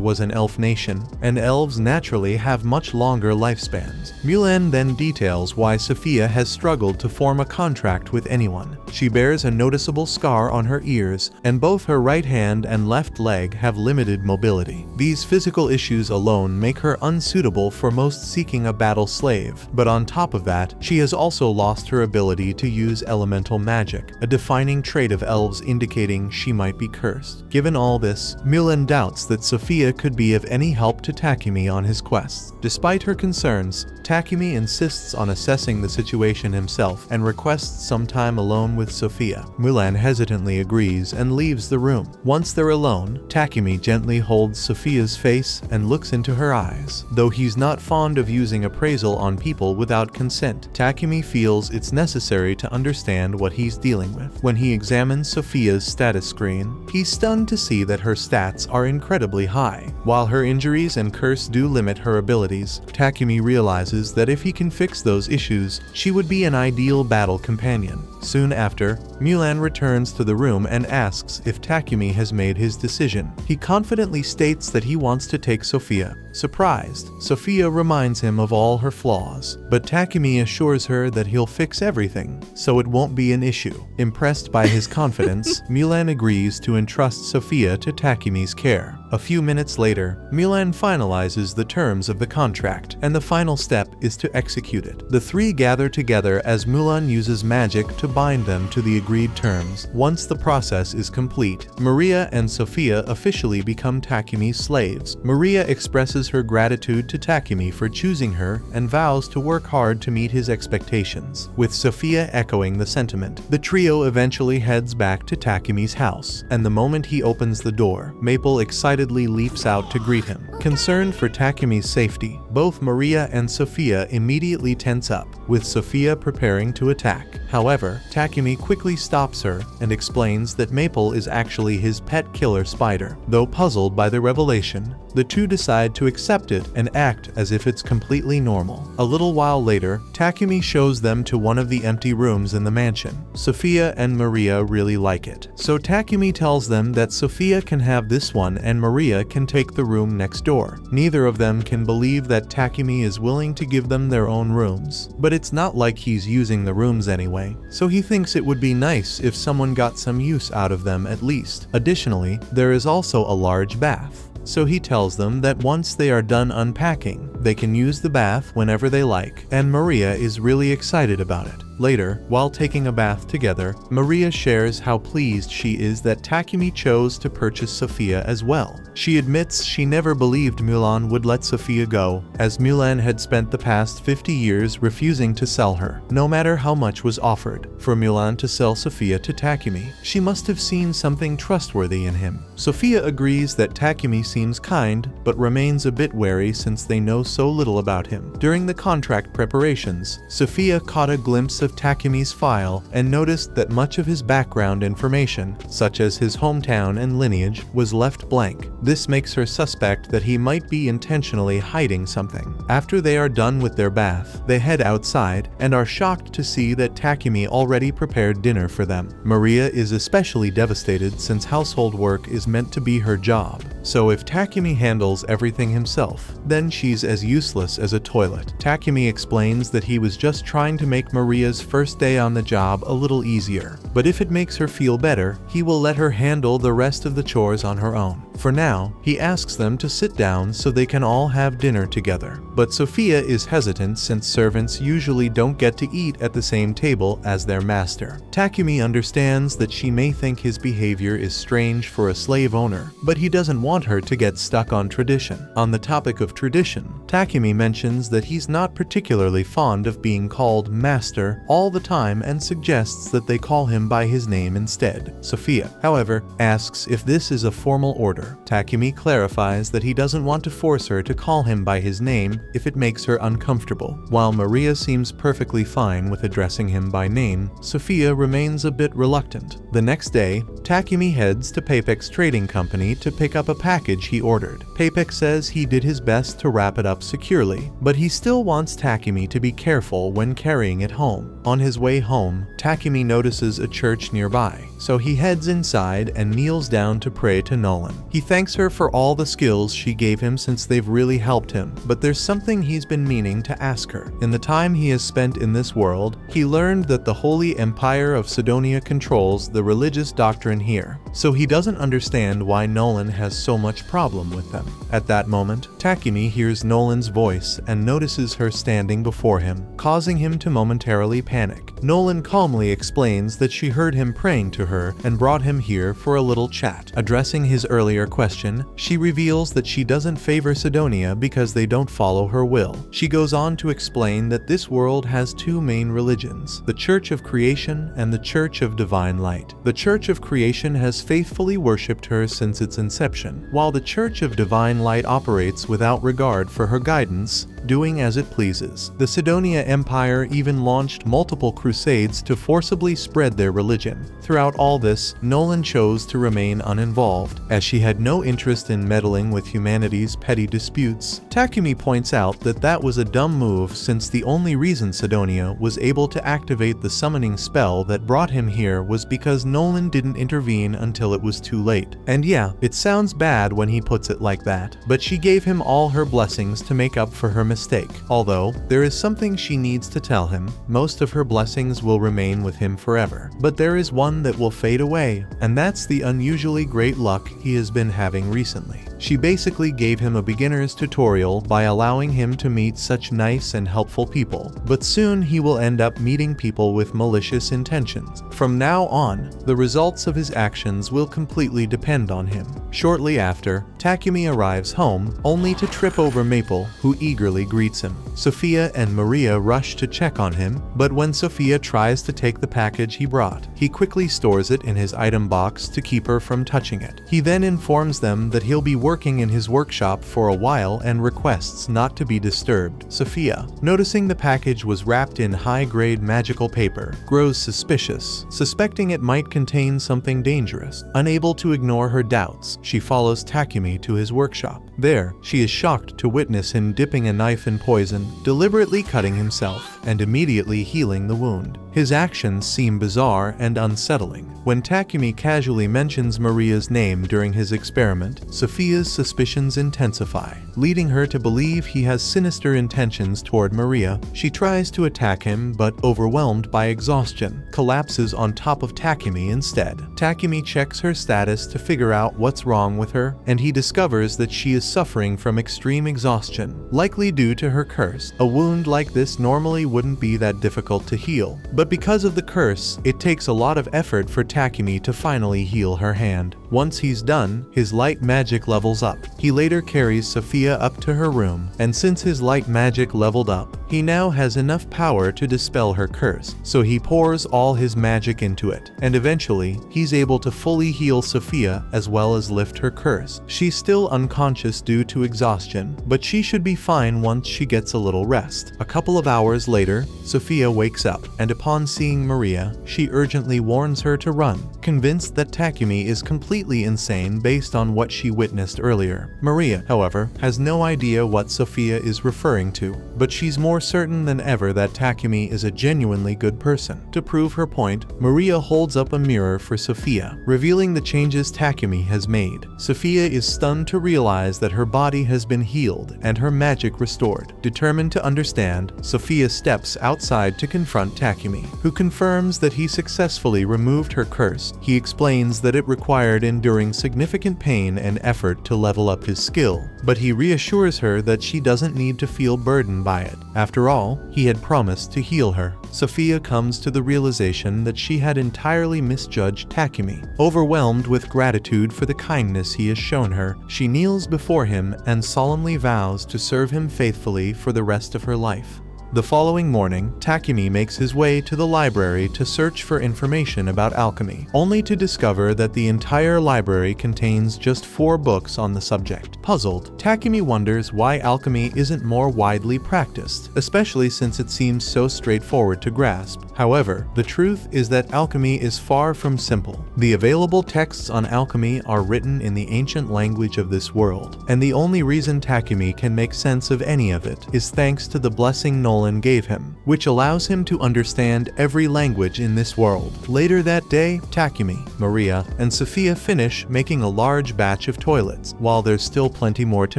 was an elf nation, and elves naturally have much longer lifespans. Mulan then details why Sophia has struggled to form a contract with anyone. She bears a noticeable scar on her ears, and both her right hand and left leg have limited mobility. These physical issues alone make her unsuitable for most seeking a battle slave, but on top of that, she has also lost her ability to use elemental magic, a defining trait of elves indicating she might be cursed. Given all this, Mulan doubts that Sophia could be of any help to 𝐃𝐈𝐒𝐿 on his quests. Despite her concerns, 𝐃𝐈𝐒𝐿 insists on assessing the situation himself and requests some time alone with Sophia. Mulan hesitantly agrees and leaves the room. Once they're alone, 𝐃𝐈𝐒𝐿 gently holds Sophia's face and looks into her eyes. Though he's not fond of using appraisal on people without consent, 𝐃𝐈𝐒𝐿 feels it's necessary to understand what he's dealing with. When he examines Sophia's status screen, he's stunned to see that her stats are incredibly high. While her injuries and curse do limit her abilities, 𝐃𝐈𝐒𝐿 realizes that if he can fix those issues, she would be an ideal battle companion. Soon after, Mulan returns to the room and asks if 𝐃𝐈𝐒𝐿 has made his decision. He confidently states that he wants to take Sophia. Surprised, Sophia reminds him of all her flaws, but 𝐃𝐈𝐒𝐿 assures her that he'll fix everything, so it won't be an issue. Impressed by his confidence, Mulan agrees to entrust Sophia to 𝐃𝐈𝐿E's care. A few minutes later, Mulan finalizes the terms of the contract, and the final step is to execute it. The three gather together as Mulan uses magic to bind them to the agreed terms. Once the process is complete, Maria and Sophia officially become 𝐃𝐈𝐒𝐿's slaves. Maria expresses her gratitude to 𝐃𝐈𝐒𝐿 for choosing her and vows to work hard to meet his expectations. With Sophia echoing the sentiment, the trio eventually heads back to 𝐃𝐈𝐒𝐿's house, and the moment he opens the door, Maple excitedly leaps out to greet him. Concerned for 𝐃𝐈𝐒𝐿's safety, both Maria and Sophia immediately tense up, with Sophia preparing to attack. However, 𝐃𝐈𝐒𝐿 quickly stops her and explains that Maple is actually his pet killer spider. Though puzzled by the revelation, the two decide to accept it and act as if it's completely normal. A little while later, 𝐃𝐈𝐒𝐿 shows them to one of the empty rooms in the mansion. Sophia and Maria really like it, so 𝐃𝐈𝐒𝐿 tells them that Sophia can have this one and Maria can take the room next door. Neither of them can believe that 𝐃𝐈𝐒𝐿 is willing to give them their own rooms, but it's not like he's using the rooms anyway, so he thinks it would be nice if someone got some use out of them at least. Additionally, there is also a large bath, so he tells them that once they are done unpacking, they can use the bath whenever they like, and Maria is really excited about it. Later, while taking a bath together, Maria shares how pleased she is that 𝐃𝐈𝐒𝐿 chose to purchase Sophia as well. She admits she never believed Mulan would let Sophia go, as Mulan had spent the past 50 years refusing to sell her, no matter how much was offered. For Mulan to sell Sophia to 𝐃𝐈𝐒𝐿, she must have seen something trustworthy in him. Sophia agrees that 𝐃𝐈𝐒𝐿 seems kind, but remains a bit wary since they know so little about him. During the contract preparations, Sophia caught a glimpse of 𝐃𝐈𝐒𝐿's file and noticed that much of his background information, such as his hometown and lineage, was left blank. This makes her suspect that he might be intentionally hiding something. After they are done with their bath, they head outside and are shocked to see that 𝐃𝐈𝐒𝐿 already prepared dinner for them. Maria is especially devastated since household work is meant to be her job. So if 𝐃𝐈𝐒𝐿 handles everything himself, then she's as useless as a toilet. 𝐃𝐈𝐒𝐿 explains that he was just trying to make Maria's first day on the job a little easier, but if it makes her feel better, he will let her handle the rest of the chores on her own. For now, he asks them to sit down so they can all have dinner together. But Sophia is hesitant since servants usually don't get to eat at the same table as their master. 𝐃𝐈𝐒𝐿 understands that she may think his behavior is strange for a slave owner, but he doesn't want her to get stuck on tradition. On the topic of tradition, 𝐃𝐈𝐒𝐿 mentions that he's not particularly fond of being called master all the time and suggests that they call him by his name instead. Sophia, however, asks if this is a formal order. her. Takumi clarifies that he doesn't want to force her to call him by his name if it makes her uncomfortable. While Maria seems perfectly fine with addressing him by name, Sophia remains a bit reluctant. The next day, Takumi heads to Papex Trading Company to pick up a package he ordered. Papex says he did his best to wrap it up securely, but he still wants Takumi to be careful when carrying it home. On his way home, Takumi notices a church nearby, so he heads inside and kneels down to pray to Nolan. He thanks her for all the skills she gave him since they've really helped him, but there's something he's been meaning to ask her. In the time he has spent in this world, he learned that the Holy Empire of Sidonia controls the religious doctrine here, so he doesn't understand why Nolan has so much problem with them. At that moment, Takumi hears Nolan's voice and notices her standing before him, causing him to momentarily panic. Nolan calmly explains that she heard him praying to her and brought him here for a little chat. Addressing his earlier question, she reveals that she doesn't favor Sidonia because they don't follow her will. She goes on to explain that this world has two main religions, the Church of Creation and the Church of Divine Light. The Church of Creation has faithfully worshipped her since its inception, while the Church of Divine Light operates without regard for her guidance, doing as it pleases. The Sidonia Empire even launched multiple crusades to forcibly spread their religion. Throughout all this, Nolan chose to remain uninvolved, as she had no interest in meddling with humanity's petty disputes. Takumi points out that that was a dumb move since the only reason Sidonia was able to activate the summoning spell that brought him here was because Nolan didn't intervene until it was too late. And yeah, it sounds bad when he puts it like that, but she gave him all her blessings to make up for her mistake. Although, there is something she needs to tell him. Most of her blessings will remain with him forever, but there is one that will fade away, and that's the unusually great luck he has been having recently. She basically gave him a beginner's tutorial by allowing him to meet such nice and helpful people, but soon he will end up meeting people with malicious intentions. From now on, the results of his actions will completely depend on him. Shortly after, Takumi arrives home, only to trip over Maple, who eagerly greets him. Sophia and Maria rush to check on him, but when Sophia tries to take the package he brought, he quickly stores it in his item box to keep her from touching it. He then informs them that he'll be working in his workshop for a while and requests not to be disturbed. Sophia, noticing the package was wrapped in high-grade magical paper, grows suspicious, suspecting it might contain something dangerous. Unable to ignore her doubts, she follows Takumi to his workshop. There, she is shocked to witness him dipping a knife in poison, deliberately cutting himself, and immediately healing the wound. His actions seem bizarre and unsettling. When Takumi casually mentions Maria's name during his experiment, Sophia's suspicions intensify, leading her to believe he has sinister intentions toward Maria. She tries to attack him, but overwhelmed by exhaustion, collapses on top of Takumi instead. Takumi checks her status to figure out what's wrong with her, and he discovers that she is suffering from extreme exhaustion, likely due to her curse. A wound like this normally wouldn't be that difficult to heal, but because of the curse, it takes a lot of effort for Takumi to finally heal her hand. Once he's done, his light magic levels up. He later carries Sophia up to her room, and since his light magic leveled up, he now has enough power to dispel her curse, so he pours all his magic into it, and eventually, he's able to fully heal Sophia as well as lift her curse. She's still unconscious due to exhaustion, but she should be fine once she gets a little rest. A couple of hours later, Sophia wakes up, and upon seeing Maria, she urgently warns her to run, convinced that Takumi is completely insane based on what she witnessed earlier. Maria, however, has no idea what Sophia is referring to, but she's more certain than ever that Takumi is a genuinely good person. To prove her point, Maria holds up a mirror for Sophia, revealing the changes Takumi has made. Sophia is stunned to realize that her body has been healed and her magic restored. Determined to understand, Sophia steps outside to confront Takumi, who confirms that he successfully removed her curse. He explains that it required enduring significant pain and effort to level up his skill, but he reassures her that she doesn't need to feel burdened by it. After all, he had promised to heal her. Sophia comes to the realization that she had entirely misjudged Takumi. Overwhelmed with gratitude for the kindness he has shown her, she kneels before him and solemnly vows to serve him faithfully for the rest of her life. The following morning, Takumi makes his way to the library to search for information about alchemy, only to discover that the entire library contains just 4 books on the subject. Puzzled, Takumi wonders why alchemy isn't more widely practiced, especially since it seems so straightforward to grasp. However, the truth is that alchemy is far from simple. The available texts on alchemy are written in the ancient language of this world, and the only reason Takumi can make sense of any of it is thanks to the blessing Nolan gave him, which allows him to understand every language in this world. Later that day, Takumi, Maria, and Sophia finish making a large batch of toilets. While there's still plenty more to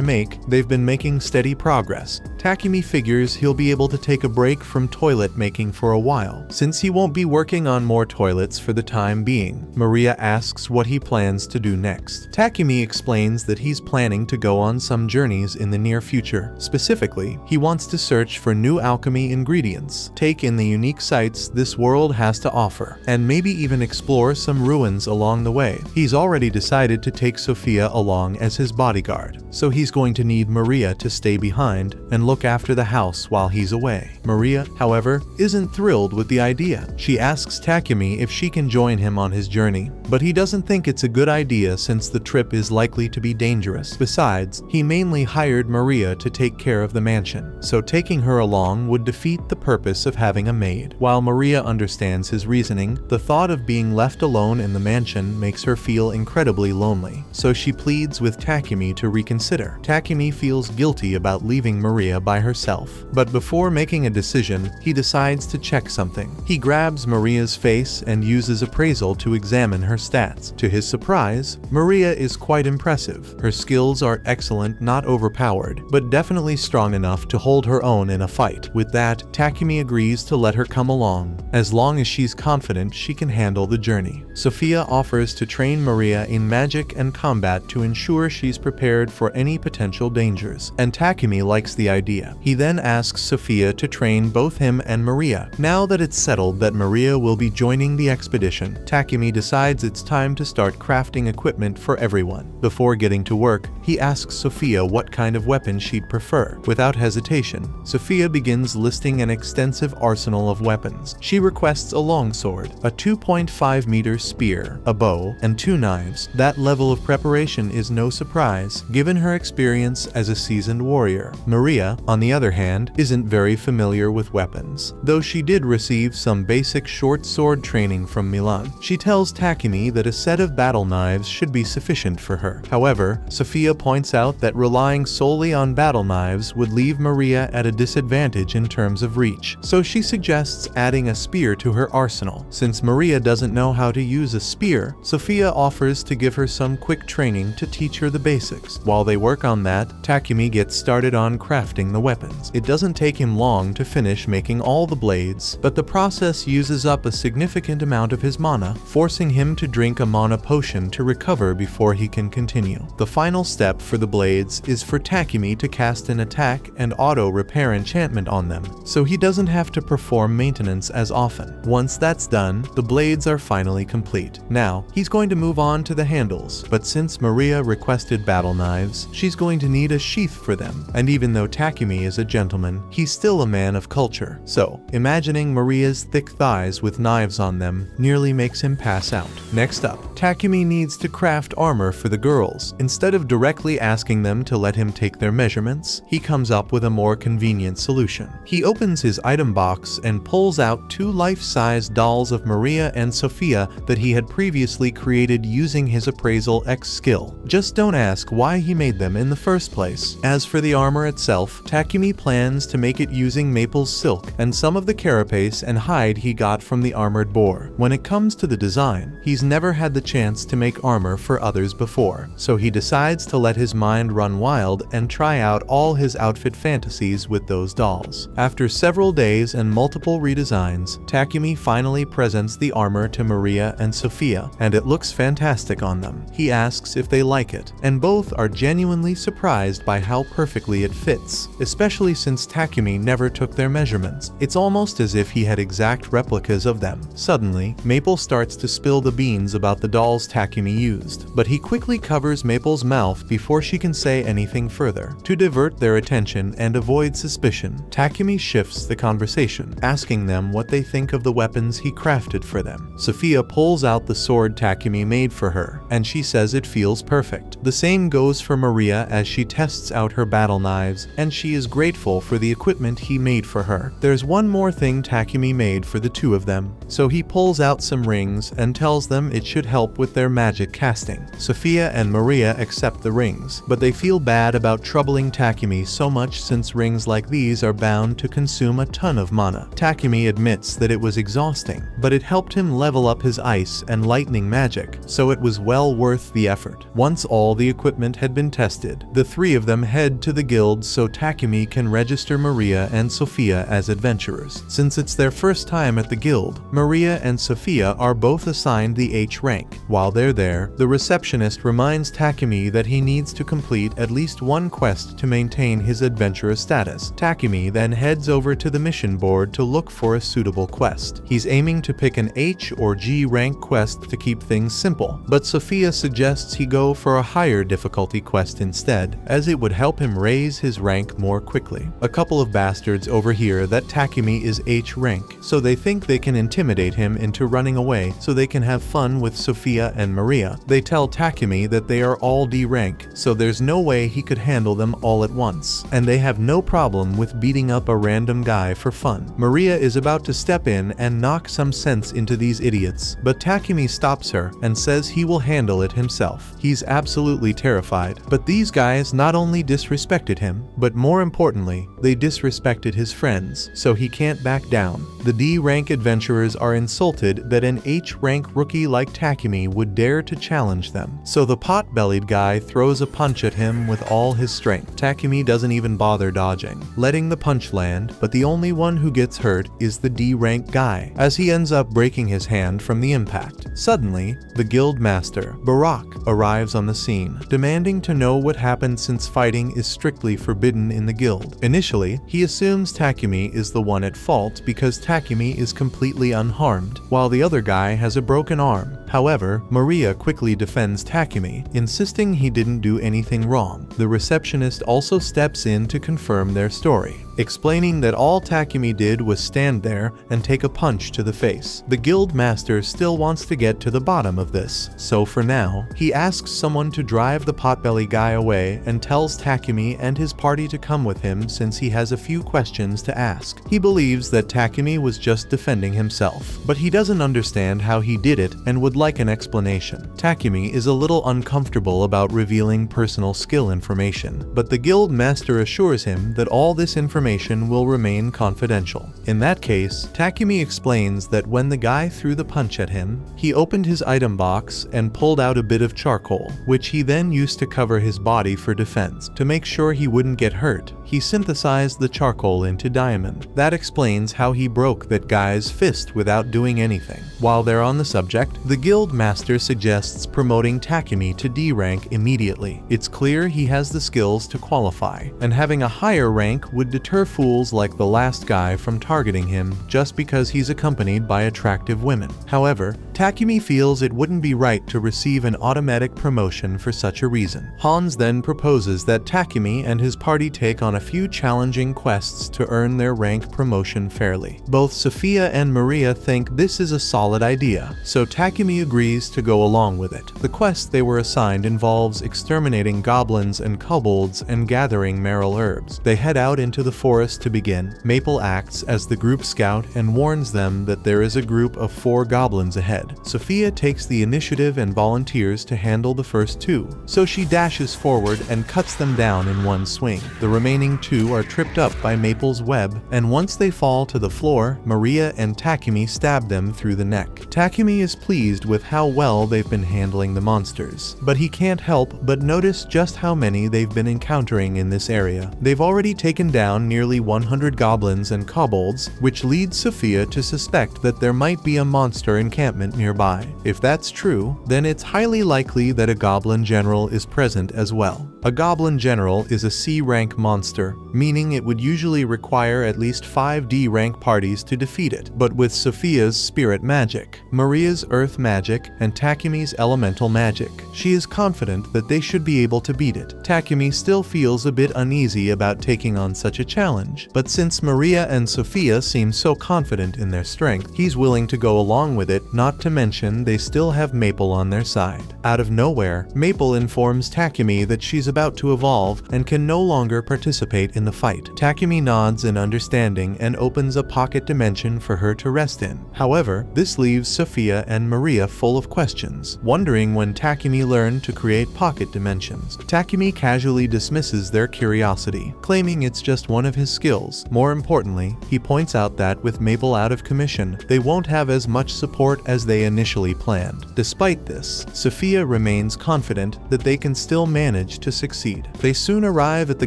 make, they've been making steady progress. Takumi figures he'll be able to take a break from toilet making for a while, since he won't be working on more toilets for the time being. Maria asks what he plans to do next. Takumi explains that he's planning to go on some journeys in the near future. Specifically, he wants to search for new alchemy ingredients, take in the unique sights this world has to offer, and maybe even explore some ruins along the way. He's already decided to take Sophia along as his bodyguard, so he's going to need Maria to stay behind and look after the house while he's away. Maria, however, isn't thrilled with the idea. She asks Takumi if she can join him on his journey, but he doesn't think it's a good idea since the trip is likely to be dangerous. Besides, he mainly hired Maria to take care of the mansion, so taking her along would defeat the purpose of having a maid. While Maria understands his reasoning, the thought of being left alone in the mansion makes her feel incredibly lonely, so she pleads with Takumi to reconsider. Takumi feels guilty about leaving Maria by herself, but before making a decision, he decides to check something. He grabs Maria's face and uses appraisal to examine her stats. To his surprise, Maria is quite impressive. Her skills are excellent, not overpowered, but definitely strong enough to hold her own in a fight. With that, Takumi agrees to let her come along, as long as she's confident she can handle the journey. Sophia offers to train Maria in magic and combat to ensure she's prepared for any potential dangers, and Takumi likes the idea. He then asks Sophia to train both him and Maria. Now that it's settled that Maria will be joining the expedition, Takumi decides it's time to start crafting equipment for everyone. Before getting to work, he asks Sophia what kind of weapon she'd prefer. Without hesitation, Sophia begins listing an extensive arsenal of weapons. She requests a longsword, a 2.5-meter spear, a bow, and 2 knives. That level of preparation is no surprise, given her experience as a seasoned warrior. Maria, on the other hand, isn't very familiar with weapons, though she did receive some basic short sword training from Milan. She tells Takumi that a set of battle knives should be sufficient for her. However, Sophia points out that relying solely on battle knives would leave Maria at a disadvantage in terms of reach, so she suggests adding a spear to her arsenal. Since Maria doesn't know how to use a spear, Sophia offers to give her some quick training to teach her the basics. While they work on that, Takumi gets started on crafting the weapons. It doesn't take him long to finish making all the blades, but the process uses up a significant amount of his mana, forcing him to drink a mana potion to recover before he can continue. The final step for the blades is for Takumi to cast an attack and auto repair enchantment on them, so he doesn't have to perform maintenance as often. Once that's done, the blades are finally complete. Now, he's going to move on to the handles, but since Maria requested battle knives, she's going to need a sheath for them, and even though Takumi is a gentleman, he's still a man of culture, so imagining Maria's thick thighs with knives on them nearly makes him pass out. Next up, Takumi needs to craft armor for the girls. Instead of directly asking them to let him take their measurements, he comes up with a more convenient solution. He opens his item box and pulls out 2 life-size dolls of Maria and Sophia that he had previously created using his appraisal X skill. Just don't ask why he made them in the first place. As for the armor itself, Takumi plans to make it using maple silk and some of the carapace and hide he got from the armored boar. When it comes to the design, he's never had the chance to make armor for others before, so he decides to let his mind run wild and try out all his outfit fantasies with those dolls. After several days and multiple redesigns, weapons. Takumi finally presents the armor to Maria and Sophia, and it looks fantastic on them. He asks if they like it, and both are genuinely surprised by how perfectly it fits, especially since Takumi never took their measurements. It's almost as if he had exact replicas of them. Suddenly, Maple starts to spill the beans about the dolls Takumi used, but he quickly covers Maple's mouth before she can say anything further. To divert their attention and avoid suspicion, Takumi shifts the conversation, asking them what they think of the weapons he crafted for them. Sophia pulls out the sword Takumi made for her, and she says it feels perfect. The same goes for Maria as she tests out her battle knives, and she is grateful for the equipment he made for her. There's one more thing Takumi made for the two of them, so he pulls out some rings and tells them it should help with their magic casting. Sophia and Maria accept the rings, but they feel bad about troubling Takumi so much since rings like these are bound to consume a ton of mana. Takumi admits that it was exhausting, but it helped him level up his ice and lightning magic, so it was well worth the effort. Once all the equipment had been tested, the three of them head to the guild so Takumi can register Maria and Sophia as adventurers. Since it's their first time at the guild, Maria and Sophia are both assigned the H rank. While they're there, the receptionist reminds Takumi that he needs to complete at least one quest to maintain his adventurer status. Takumi then heads over to the mission board to look for a suitable quest. He's aiming to pick an H or G rank quest to keep things simple, but Sophia suggests he go for a higher difficulty quest instead, as it would help him raise his rank more quickly. A couple of bastards overhear that Takumi is H rank, so they think they can intimidate him into running away so they can have fun with Sophia and Maria. They tell Takumi that they are all D rank, so there's no way he could handle them all at once, and they have no problem with beating up a random guy for fun. Maria is about to step in and knock some sense into these idiots, but Takumi stops her and says he will handle it himself. He's absolutely terrified, but these guys not only disrespected him, but more importantly, they disrespected his friends, so he can't back down. The D rank adventurers are insulted that an H rank rookie like Takumi would dare to challenge them, so the pot-bellied guy throws a punch at him with all his strength. Takumi doesn't even bother dodging, letting the punch land, but the only one who gets hurt is the D rank guy, as he ends up breaking his hand from the impact. Suddenly, the guild master, Barak, arrives on the scene, demanding to know what happened since fighting is strictly forbidden in the guild. Initially, he assumes Takumi is the one at fault because Takumi is completely unharmed, while the other guy has a broken arm. However, Maria quickly defends Takumi, insisting he didn't do anything wrong. The receptionist also steps in to confirm their story, explaining that all Takumi did was stand there and take a punch to the face. The guild master still wants to get to the bottom of this, so for now, he asks someone to drive the potbelly guy away and tells Takumi and his party to come with him since he has a few questions to ask. He believes that Takumi was just defending himself, but he doesn't understand how he did it and would like an explanation. Takumi is a little uncomfortable about revealing personal skill information, but the guild master assures him that all this information will remain confidential. In that case, Takumi explains that when the guy threw the punch at him, he opened his item box and pulled out a bit of charcoal, which he then used to cover his body for defense. To make sure he wouldn't get hurt, he synthesized the charcoal into diamond. That explains how he broke that guy's fist without doing anything. While they're on the subject, the guild master suggests promoting Takumi to D rank immediately. It's clear he has the skills to qualify, and having a higher rank would deter fools like the last guy from targeting him just because he's accompanied by attractive women. However, Takumi feels it wouldn't be right to receive an automatic promotion for such a reason. Hans then proposes that Takumi and his party take on a few challenging quests to earn their rank promotion fairly. Both Sophia and Maria think this is a solid idea, so Takumi agrees to go along with it. The quest they were assigned involves exterminating goblins and kobolds and gathering merrill herbs. They head out into the forest to begin. Maple acts as the group scout and warns them that there is a group of 4 goblins ahead. Sophia takes the initiative and volunteers to handle the first 2, so she dashes forward and cuts them down in one swing. The remaining 2 are tripped up by Maple's web, and once they fall to the floor, Maria and Takumi stab them through the neck. Takumi is pleased with how well they've been handling the monsters, but he can't help but notice just how many they've been encountering in this area. They've already taken down nearly 100 goblins and kobolds, which leads Sophia to suspect that there might be a monster encampment nearby. If that's true, then it's highly likely that a goblin general is present as well. A goblin general is a C rank monster, meaning it would usually require at least 5 D rank parties to defeat it. But with Sophia's spirit magic, Maria's earth magic, and Takumi's elemental magic, she is confident that they should be able to beat it. Takumi still feels a bit uneasy about taking on such a challenge, but since Maria and Sophia seem so confident in their strength, he's willing to go along with it, not to mention they still have Maple on their side. Out of nowhere, Maple informs Takumi that she's about to evolve and can no longer participate in the fight. Takumi nods in understanding and opens a pocket dimension for her to rest in. However, this leaves Sophia and Maria full of questions, wondering when Takumi learned to create pocket dimensions. Takumi casually dismisses their curiosity, claiming it's just one of his skills. More importantly, he points out that with Maple out of commission, they won't have as much support as they initially planned. Despite this, Sophia remains confident that they can still manage to succeed. They soon arrive at the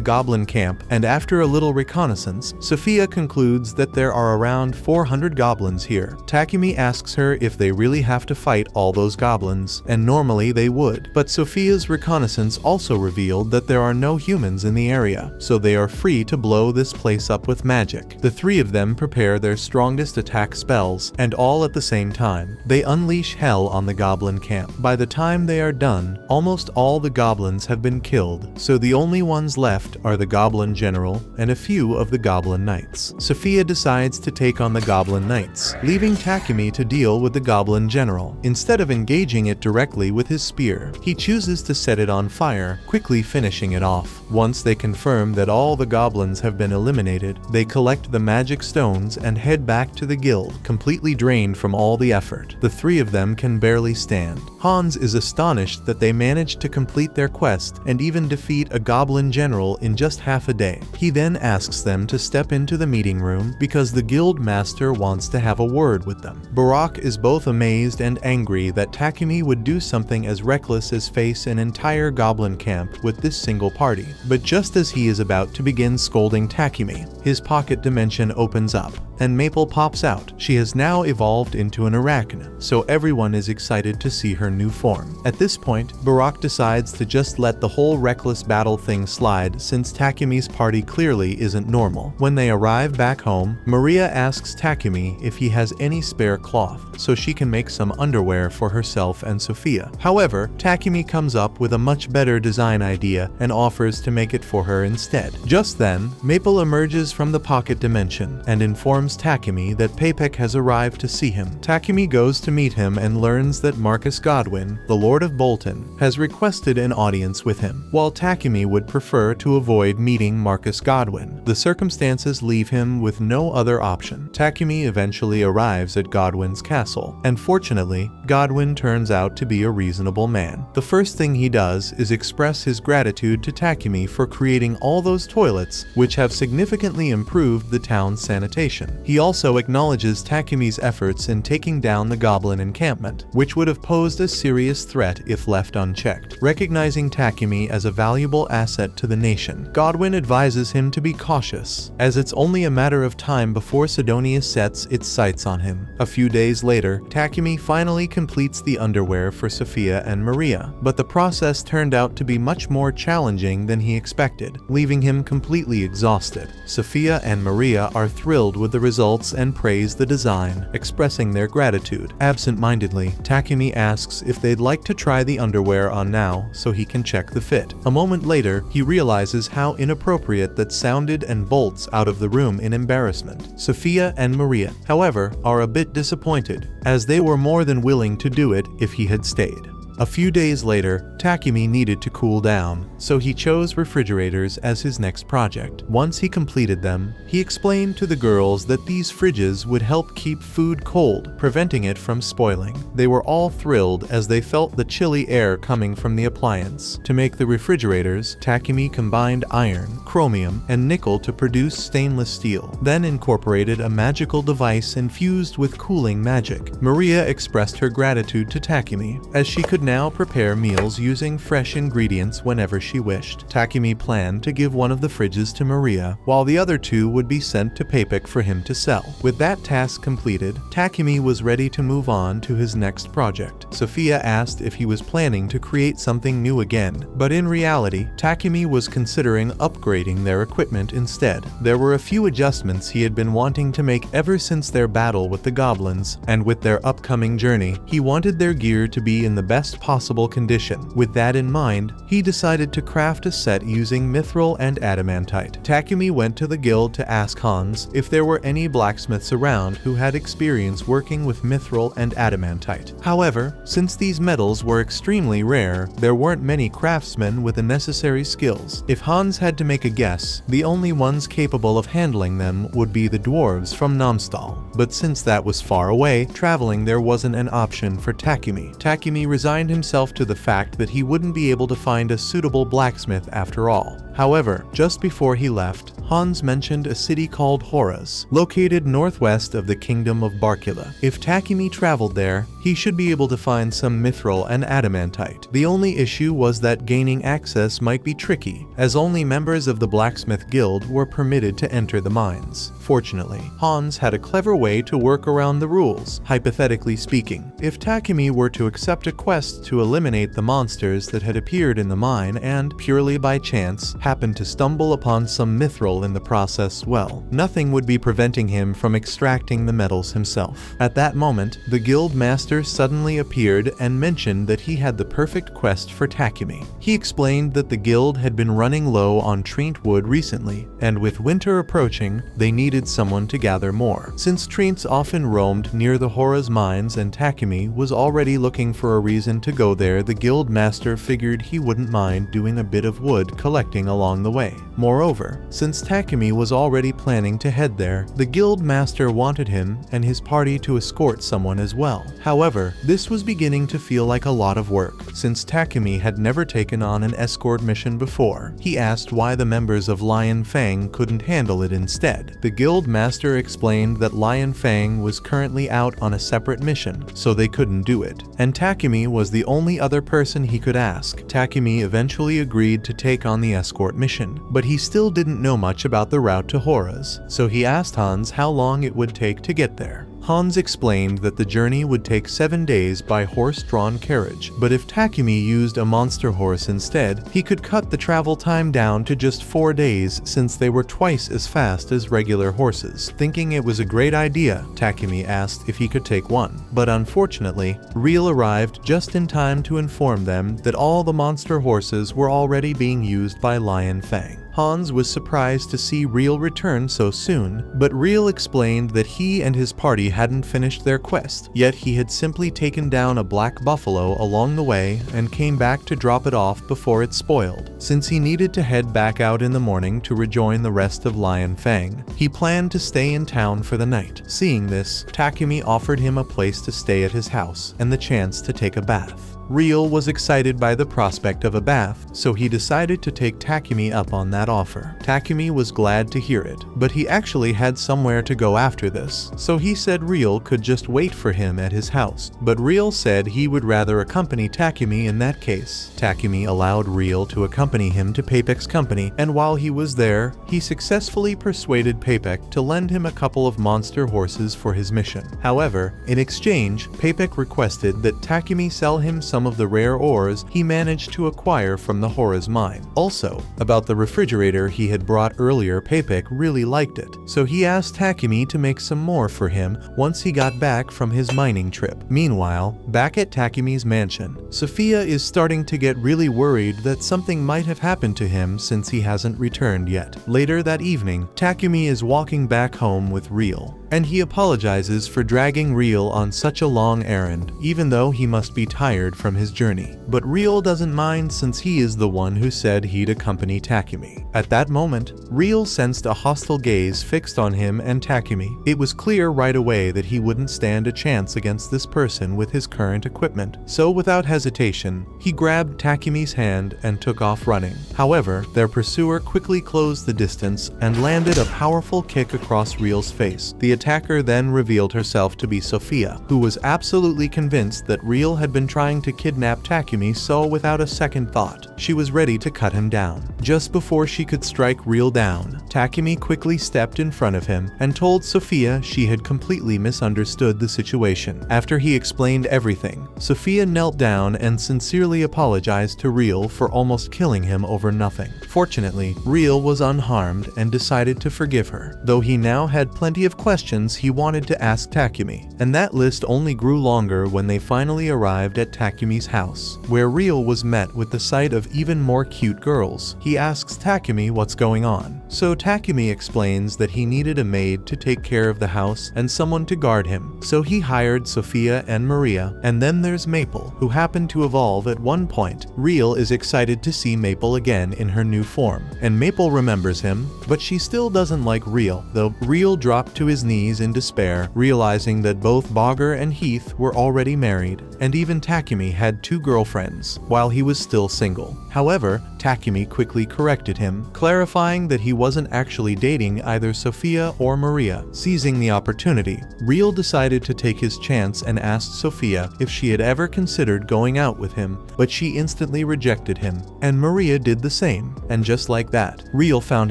goblin camp, and after a little reconnaissance, Sophia concludes that there are around 400 goblins here. Takumi asks her if they really have to fight all those goblins, and normally they would. But Sophia's reconnaissance also revealed that there are no humans in the area, so they are free to blow this place up with magic. The three of them prepare their strongest attack spells, and all at the same time, they unleash hell on the goblin camp. By the time they are done, almost all the goblins have been killed, so the only ones left are the goblin general and a few of the goblin knights. Sophia decides to take on the goblin knights, leaving Takumi to deal with the goblin general. Instead of engaging it directly with his spear, he chooses to set it on fire, quickly finishing it off. Once they confirm that all the goblins have been eliminated, they collect the magic stones and head back to the guild, completely drained from all the effort. The three of them can barely stand. Hans is astonished that they managed to complete their quest and even defeat a goblin general in just half a day. He then asks them to step into the meeting room because the guild master wants to have a word with them. Barak is both amazed and angry that Takumi would do something as reckless as face an entire goblin camp with this single party. But just as he is about to begin scolding Takumi, his pocket dimension opens up, and Maple pops out. She has now evolved into an arachnid, so everyone is excited to see her new form. At this point, Barak decides to just let the whole reckless battle thing slide since Takumi's party clearly isn't normal. When they arrive back home, Maria asks Takumi if he has any spare cloth so she can make some underwear for herself and Sophia. However, Takumi comes up with a much better design idea and offers to make it for her instead. Just then, Maple emerges from the pocket dimension and informs Takumi that Papek has arrived to see him. Takumi goes to meet him and learns that Marcus Godwin, the Lord of Bolton, has requested an audience with him. While Takumi would prefer to avoid meeting Marcus Godwin, the circumstances leave him with no other option. Takumi eventually arrives at Godwin's castle, and fortunately, Godwin turns out to be a reasonable man. The first thing he does is express his gratitude to Takumi for creating all those toilets, which have significantly improved the town's sanitation. He also acknowledges Takumi's efforts in taking down the goblin encampment, which would have posed a serious threat if left unchecked. Recognizing Takumi as a valuable asset to the nation, Godwin advises him to be cautious, as it's only a matter of time before Sidonia sets its sights on him. A few days later, Takumi finally completes the underwear for Sophia and Maria, but the process turned out to be much more challenging than he expected, leaving him completely exhausted. Sophia and Maria are thrilled with the results and praise the design, expressing their gratitude. Absent-mindedly, Takumi asks if they'd like to try the underwear on now so he can check the fit. A moment later, he realizes how inappropriate that sounded and bolts out of the room in embarrassment. Sophia and Maria, however, are a bit disappointed, as they were more than willing to do it if he had stayed. A few days later, Takumi needed to cool down, so he chose refrigerators as his next project. Once he completed them, he explained to the girls that these fridges would help keep food cold, preventing it from spoiling. They were all thrilled as they felt the chilly air coming from the appliance. To make the refrigerators, Takumi combined iron, chromium, and nickel to produce stainless steel, then incorporated a magical device infused with cooling magic. Maria expressed her gratitude to Takumi, as she could now prepare meals using fresh ingredients whenever she wished. Takumi planned to give one of the fridges to Maria, while the other two would be sent to 𝐵𝐵𝐵 for him to sell. With that task completed, Takumi was ready to move on to his next project. Sophia asked if he was planning to create something new again, but in reality, Takumi was considering upgrading their equipment instead. There were a few adjustments he had been wanting to make ever since their battle with the goblins, and with their upcoming journey, he wanted their gear to be in the best possible condition. With that in mind, he decided to craft a set using mithril and adamantite. Takumi went to the guild to ask Hans if there were any blacksmiths around who had experience working with mithril and adamantite. However, since these metals were extremely rare, there weren't many craftsmen with the necessary skills. If Hans had to make a guess, the only ones capable of handling them would be the dwarves from Namstal. But since that was far away, traveling there wasn't an option for Takumi. Takumi resigned himself to the fact that he wouldn't be able to find a suitable blacksmith after all. However, just before he left, Hans mentioned a city called 𝐂𝐸𝐻𝐻, located northwest of the kingdom of Barkila. If Takumi traveled there, he should be able to find some mithril and adamantite. The only issue was that gaining access might be tricky, as only members of the blacksmith guild were permitted to enter the mines. Fortunately, Hans had a clever way to work around the rules. Hypothetically speaking, if Takumi were to accept a quest to eliminate the monsters that had appeared in the mine and, purely by chance, happened to stumble upon some mithril in the process, well, nothing would be preventing him from extracting the metals himself. At that moment, the guild master suddenly appeared and mentioned that he had the perfect quest for Takumi. He explained that the guild had been running low on treant wood recently, and with winter approaching, they needed someone to gather more. Since treants often roamed near the 𝐂𝐸𝐻𝐻 mines and Takumi was already looking for a reason to go there, the guild master figured he wouldn't mind doing a bit of wood collecting along the way. Moreover, since Takumi was already planning to head there, the guild master wanted him and his party to escort someone as well. However, this was beginning to feel like a lot of work, since Takumi had never taken on an escort mission before. He asked why the members of Lion Fang couldn't handle it instead. The guild master explained that Lion Fang was currently out on a separate mission, so they couldn't do it, and Takumi was the only other person he could ask. Takumi eventually agreed to take on the escort mission, but he still didn't know much about the route to 𝐂𝐸𝐻𝐻, so he asked Hans how long it would take to get there. Hans explained that the journey would take 7 days by horse-drawn carriage, but if Takumi used a monster horse instead, he could cut the travel time down to just 4 days since they were twice as fast as regular horses. Thinking it was a great idea, Takumi asked if he could take one. But unfortunately, Reel arrived just in time to inform them that all the monster horses were already being used by Lion Fang. Hans was surprised to see Reel return so soon, but Reel explained that he and his party hadn't finished their quest, yet he had simply taken down a black buffalo along the way and came back to drop it off before it spoiled. Since he needed to head back out in the morning to rejoin the rest of Lion Fang, he planned to stay in town for the night. Seeing this, Takumi offered him a place to stay at his house and the chance to take a bath. Reel was excited by the prospect of a bath, so he decided to take Takumi up on that offer. Takumi was glad to hear it, but he actually had somewhere to go after this, so he said Reel could just wait for him at his house. But Reel said he would rather accompany Takumi in that case. Takumi allowed Reel to accompany him to 𝐵𝐵𝐵𝐻𝐻's company, and while he was there, he successfully persuaded 𝐵𝐵𝐵𝐻𝐻 to lend him a couple of monster horses for his mission. However, in exchange, 𝐵𝐵𝐵𝐻𝐻 requested that Takumi sell him some of the rare ores he managed to acquire from the 𝐂𝐸𝐻𝐻 mine. Also, about the refrigerator he had brought earlier, 𝐵𝐵𝐵𝐻𝐻 really liked it, so he asked Takumi to make some more for him once he got back from his mining trip. Meanwhile, back at Takumi's mansion, Sophia is starting to get really worried that something might have happened to him since he hasn't returned yet. Later that evening, Takumi is walking back home with Reel, and he apologizes for dragging Reel on such a long errand, even though he must be tired from his journey. But Reel doesn't mind since he is the one who said he'd accompany Takumi. At that moment, Reel sensed a hostile gaze fixed on him and Takumi. It was clear right away that he wouldn't stand a chance against this person with his current equipment, so without hesitation, he grabbed Takumi's hand and took off running. However, their pursuer quickly closed the distance and landed a powerful kick across Reel's face. The attacker then revealed herself to be Sophia, who was absolutely convinced that Real had been trying to kidnap Takumi, so without a second thought, she was ready to cut him down. Just before she could strike Real down, Takumi quickly stepped in front of him and told Sophia she had completely misunderstood the situation. After he explained everything, Sophia knelt down and sincerely apologized to Real for almost killing him over nothing. Fortunately, Real was unharmed and decided to forgive her, though he now had plenty of questions he wanted to ask Takumi, and that list only grew longer when they finally arrived at Takumi's house, where Real was met with the sight of even more cute girls. He asks Takumi what's going on, so Takumi explains that he needed a maid to take care of the house and someone to guard him, so he hired Sophia and Maria, and then there's Maple, who happened to evolve at one point. Real is excited to see Maple again in her new form, and Maple remembers him, but she still doesn't like Real, though. Real dropped to his knees in despair, realizing that both Bogger and Heath were already married, and even Takumi had 2 girlfriends, while he was still single. However, Takumi quickly corrected him, clarifying that he wasn't actually dating either Sophia or Maria. Seizing the opportunity, Real decided to take his chance and asked Sophia if she had ever considered going out with him, but she instantly rejected him, and Maria did the same, and just like that, Real found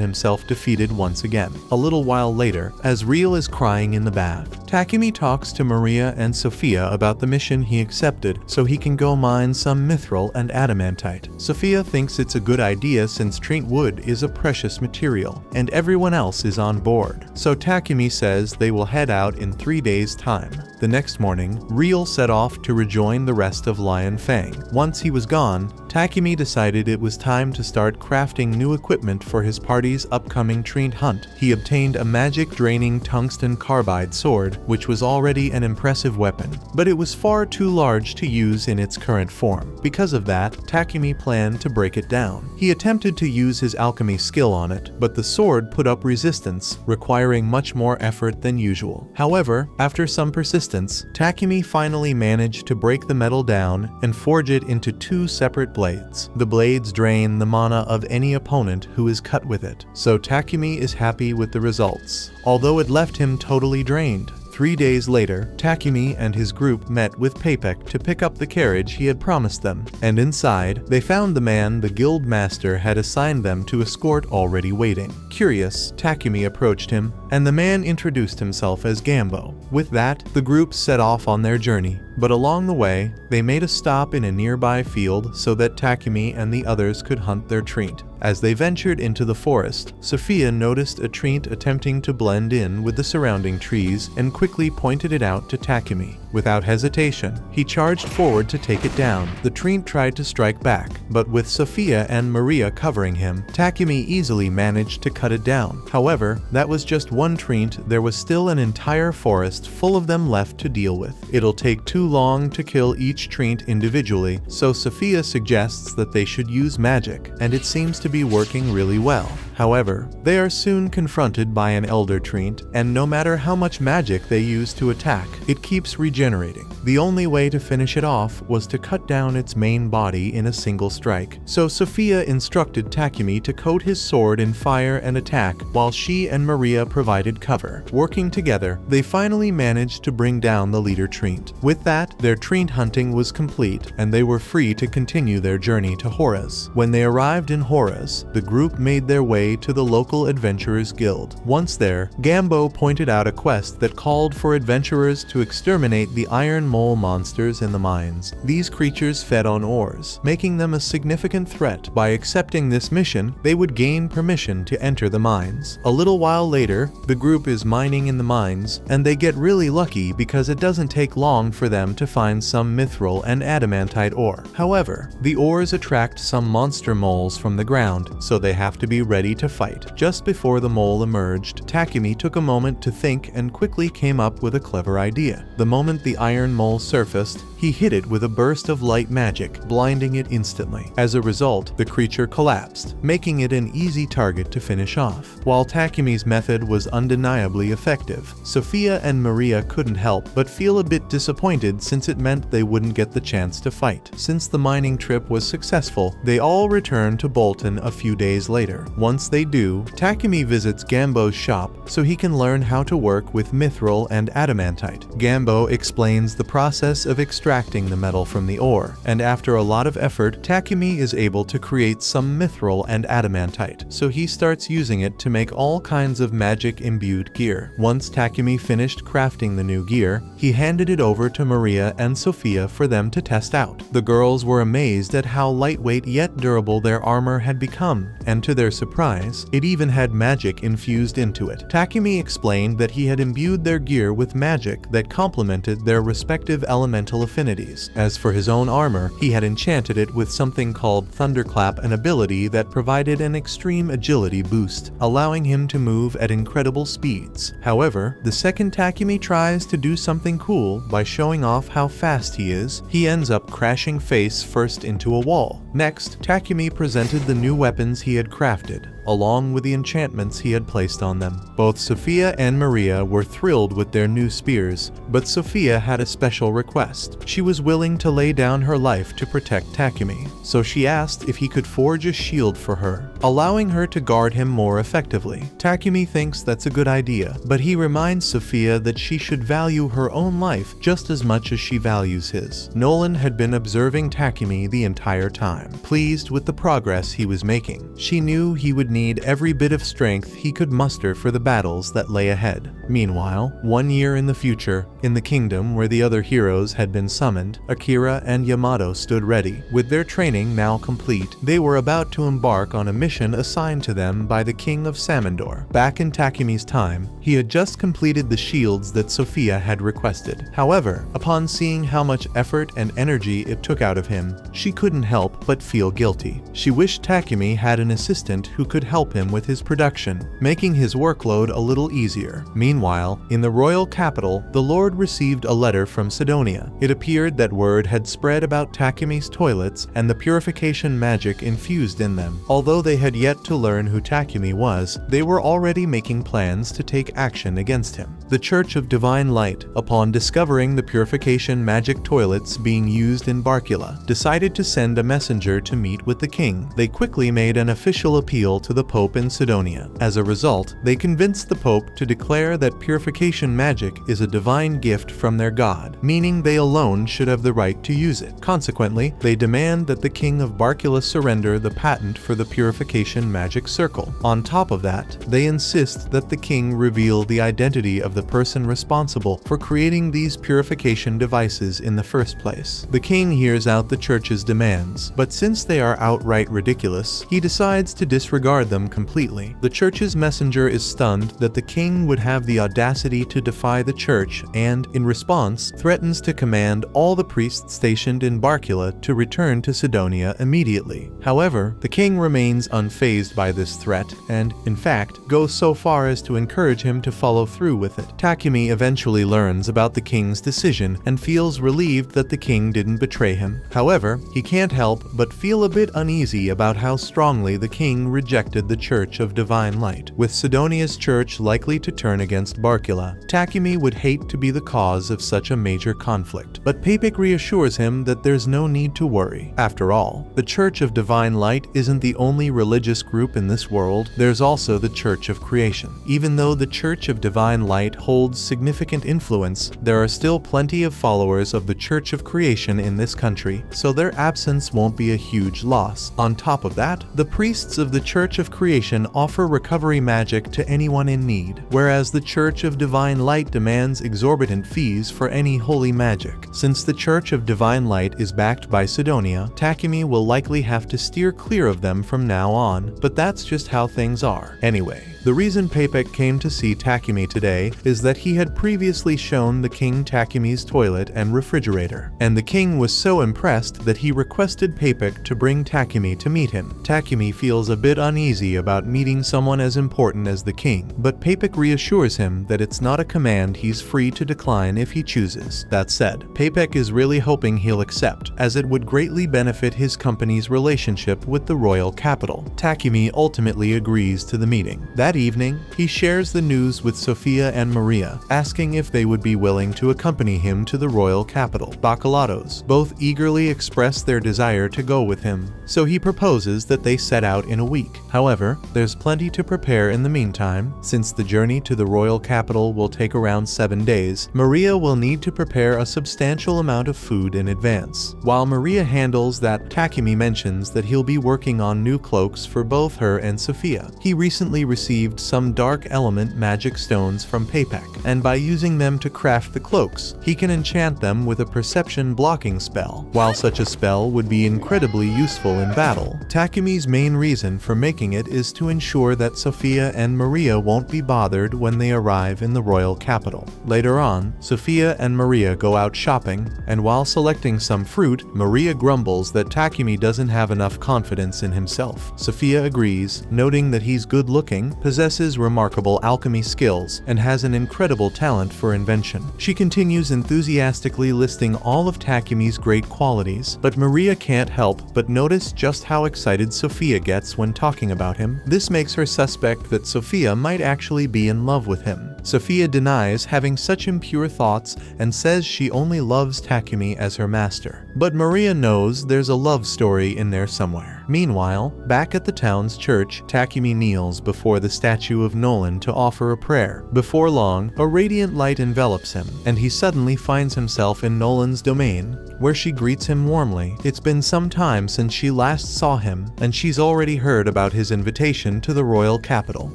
himself defeated once again. A little while later, as Real is crying in the bath, Takumi talks to Maria and Sophia about the mission he accepted so he can go mine some mithril and adamantite. Sophia thinks it's a good idea since Trent wood is a precious material, and everyone else is on board, so Takumi says they will head out in 3 days' time. The next morning, Real set off to rejoin the rest of Lion Fang. Once he was gone, Takumi decided it was time to start crafting new equipment for his party's upcoming Trent hunt. He obtained a magic-draining tungsten carbide sword, which was already an impressive weapon, but it was far too large to use in its current form. Because of that, Takumi planned to break it down. He attempted to use his alchemy skill on it, but the sword put up resistance, requiring much more effort than usual. However, after some persistence, Takumi finally managed to break the metal down and forge it into 2 separate blades. The blades drain the mana of any opponent who is cut with it, so Takumi is happy with the results, although it left him totally drained. 3 days later, Takumi and his group met with Papek to pick up the carriage he had promised them, and inside, they found the man the guild master had assigned them to escort already waiting. Curious, Takumi approached him, and the man introduced himself as Gambo. With that, the group set off on their journey, but along the way, they made a stop in a nearby field so that Takumi and the others could hunt their Trent. As they ventured into the forest, Sophia noticed a Trent attempting to blend in with the surrounding trees and quickly pointed it out to Takumi. Without hesitation, he charged forward to take it down. The Trent tried to strike back, but with Sophia and Maria covering him, Takumi easily managed to cut it down. However, that was just one Trent. There was still an entire forest full of them left to deal with. It'll take too long to kill each Trent individually, so Sophia suggests that they should use magic, and it seems to be working really well. However, they are soon confronted by an elder Trent, and no matter how much magic they use to attack, it keeps regenerating. The only way to finish it off was to cut down its main body in a single strike, so Sophia instructed Takumi to coat his sword in fire and attack, while she and Maria provided cover. Working together, they finally managed to bring down the leader Trent. With that, their Trent hunting was complete, and they were free to continue their journey to Horus. When they arrived in Horus, the group made their way to the local adventurers guild. Once there, Gambo pointed out a quest that called for adventurers to exterminate the iron mole monsters in the mines. These creatures fed on ores, making them a significant threat. By accepting this mission, they would gain permission to enter the mines. A little while later, the group is mining in the mines, and they get really lucky because it doesn't take long for them to find some mithril and adamantite ore. However, the ores attract some monster moles from the ground, so they have to be ready to fight. Just before the mole emerged, Takumi took a moment to think and quickly came up with a clever idea. The moment the iron mole surfaced, He hit it with a burst of light magic, blinding it instantly. As a result, the creature collapsed, making it an easy target to finish off. While Takumi's method was undeniably effective, Sophia and Maria couldn't help but feel a bit disappointed since it meant they wouldn't get the chance to fight. Since the mining trip was successful, they all returned to Bolton a few days later. Once they do, Takumi visits Gambo's shop so he can learn how to work with mithril and adamantite. Gambo explains the process of extracting the metal from the ore, and after a lot of effort, Takumi is able to create some mithril and adamantite, so he starts using it to make all kinds of magic-imbued gear. Once Takumi finished crafting the new gear, he handed it over to Maria and Sophia for them to test out. The girls were amazed at how lightweight yet durable their armor had become, and to their surprise, it even had magic infused into it. Takumi explained that he had imbued their gear with magic that complemented their respective elemental affinities. As for his own armor, he had enchanted it with something called Thunderclap, an ability that provided an extreme agility boost, allowing him to move at incredible speeds. However, the second Takumi tries to do something cool by showing off how fast he is, he ends up crashing face first into a wall. Next, Takumi presented the new weapons he had crafted, along with the enchantments he had placed on them. Both Sophia and Maria were thrilled with their new spears, but Sophia had a special request. She was willing to lay down her life to protect Takumi, so she asked if he could forge a shield for her, allowing her to guard him more effectively. Takumi thinks that's a good idea, but he reminds Sophia that she should value her own life just as much as she values his. Nolan had been observing Takumi the entire time, pleased with the progress he was making. She knew he would need every bit of strength he could muster for the battles that lay ahead. Meanwhile, 1 year in the future, in the kingdom where the other heroes had been summoned, Akira and Yamato stood ready. With their training now complete, they were about to embark on a mission assigned to them by the king of Samandor. Back in Takumi's time, he had just completed the shields that Sophia had requested. However, upon seeing how much effort and energy it took out of him, she couldn't help but feel guilty. She wished Takumi had an assistant who could help him with his production, making his workload a little easier. Meanwhile, in the royal capital, the Lord received a letter from Sidonia. It appeared that word had spread about Takumi's toilets and the purification magic infused in them. Although they had yet to learn who Takumi was, they were already making plans to take action against him. The Church of Divine Light, upon discovering the purification magic toilets being used in Barkula, decided to send a messenger to meet with the king. They quickly made an official appeal to the Pope in Sidonia. As a result, they convinced the Pope to declare that purification magic is a divine gift from their god, meaning they alone should have the right to use it. Consequently, they demand that the king of Barkula surrender the patent for the purification magic circle. On top of that, they insist that the king reveal the identity of the person responsible for creating these purification devices in the first place. The king hears out the church's demands, but since they are outright ridiculous, he decides to disregard them completely. The church's messenger is stunned that the king would have the audacity to defy the church and, in response, threatens to command all the priests stationed in Barkula to return to Sidonia immediately. However, the king remains unfazed by this threat and, in fact, goes so far as to encourage him to follow through with it. Takumi eventually learns about the king's decision and feels relieved that the king didn't betray him. However, he can't help but feel a bit uneasy about how strongly the king rejected the Church of Divine Light. With Sidonia's church likely to turn against Barkula, Takumi would hate to be the cause of such a major conflict, but Papik reassures him that there's no need to worry. After all, the Church of Divine Light isn't the only religious group in this world, there's also the Church of Creation. Even though the Church of Divine Light holds significant influence, there are still plenty of followers of the Church of Creation in this country, so their absence won't be a huge loss. On top of that, the priests of the Church of Creation offer recovery magic to anyone in need, whereas the Church of Divine Light demands exorbitant fees for any holy magic. Since the Church of Divine Light is backed by Sidonia, Takumi will likely have to steer clear of them from now on, but that's just how things are. Anyway, the The reason 𝐃𝐈𒒄 came to see Takumi today is that he had previously shown the king Takumi's toilet and refrigerator, and the king was so impressed that he requested 𝐃𝐈�� to bring Takumi to meet him. Takumi feels a bit uneasy about meeting someone as important as the king, but 𝐃𝐈�� reassures him that it's not a command he's free to decline if he chooses. That said, 𝐃𝐈�� is really hoping he'll accept, as it would greatly benefit his company's relationship with the royal capital. Takumi ultimately agrees to the meeting. That evening, he shares the news with Sophia and Maria, asking if they would be willing to accompany him to the royal capital. Bacalatos both eagerly express their desire to go with him, so he proposes that they set out in a week. However, there's plenty to prepare in the meantime. Since the journey to the royal capital will take around 7 days, Maria will need to prepare a substantial amount of food in advance. While Maria handles that, Takumi mentions that he'll be working on new cloaks for both her and Sophia. He recently received some dark element magic stones from 𝐃𝐈��, and by using them to craft the cloaks, he can enchant them with a perception blocking spell. While such a spell would be incredibly useful in battle, Takumi's main reason for making it is to ensure that Sophia and Maria won't be bothered when they arrive in the royal capital. Later on, Sophia and Maria go out shopping, and while selecting some fruit, Maria grumbles that Takumi doesn't have enough confidence in himself. Sophia agrees, noting that he's good-looking, possesses remarkable alchemy skills, and has an incredible talent for invention. She continues enthusiastically listing all of Takumi's great qualities, but Maria can't help but notice just how excited Sophia gets when talking about him. This makes her suspect that Sophia might actually be in love with him. Sophia denies having such impure thoughts and says she only loves Takumi as her master. But Maria knows there's a love story in there somewhere. Meanwhile, back at the town's church, Takumi kneels before the statue of Nolan to offer a prayer. Before long, a radiant light envelops him, and he suddenly finds himself in Nolan's domain, where she greets him warmly. It's been some time since she last saw him, and she's already heard about his invitation to the royal capital.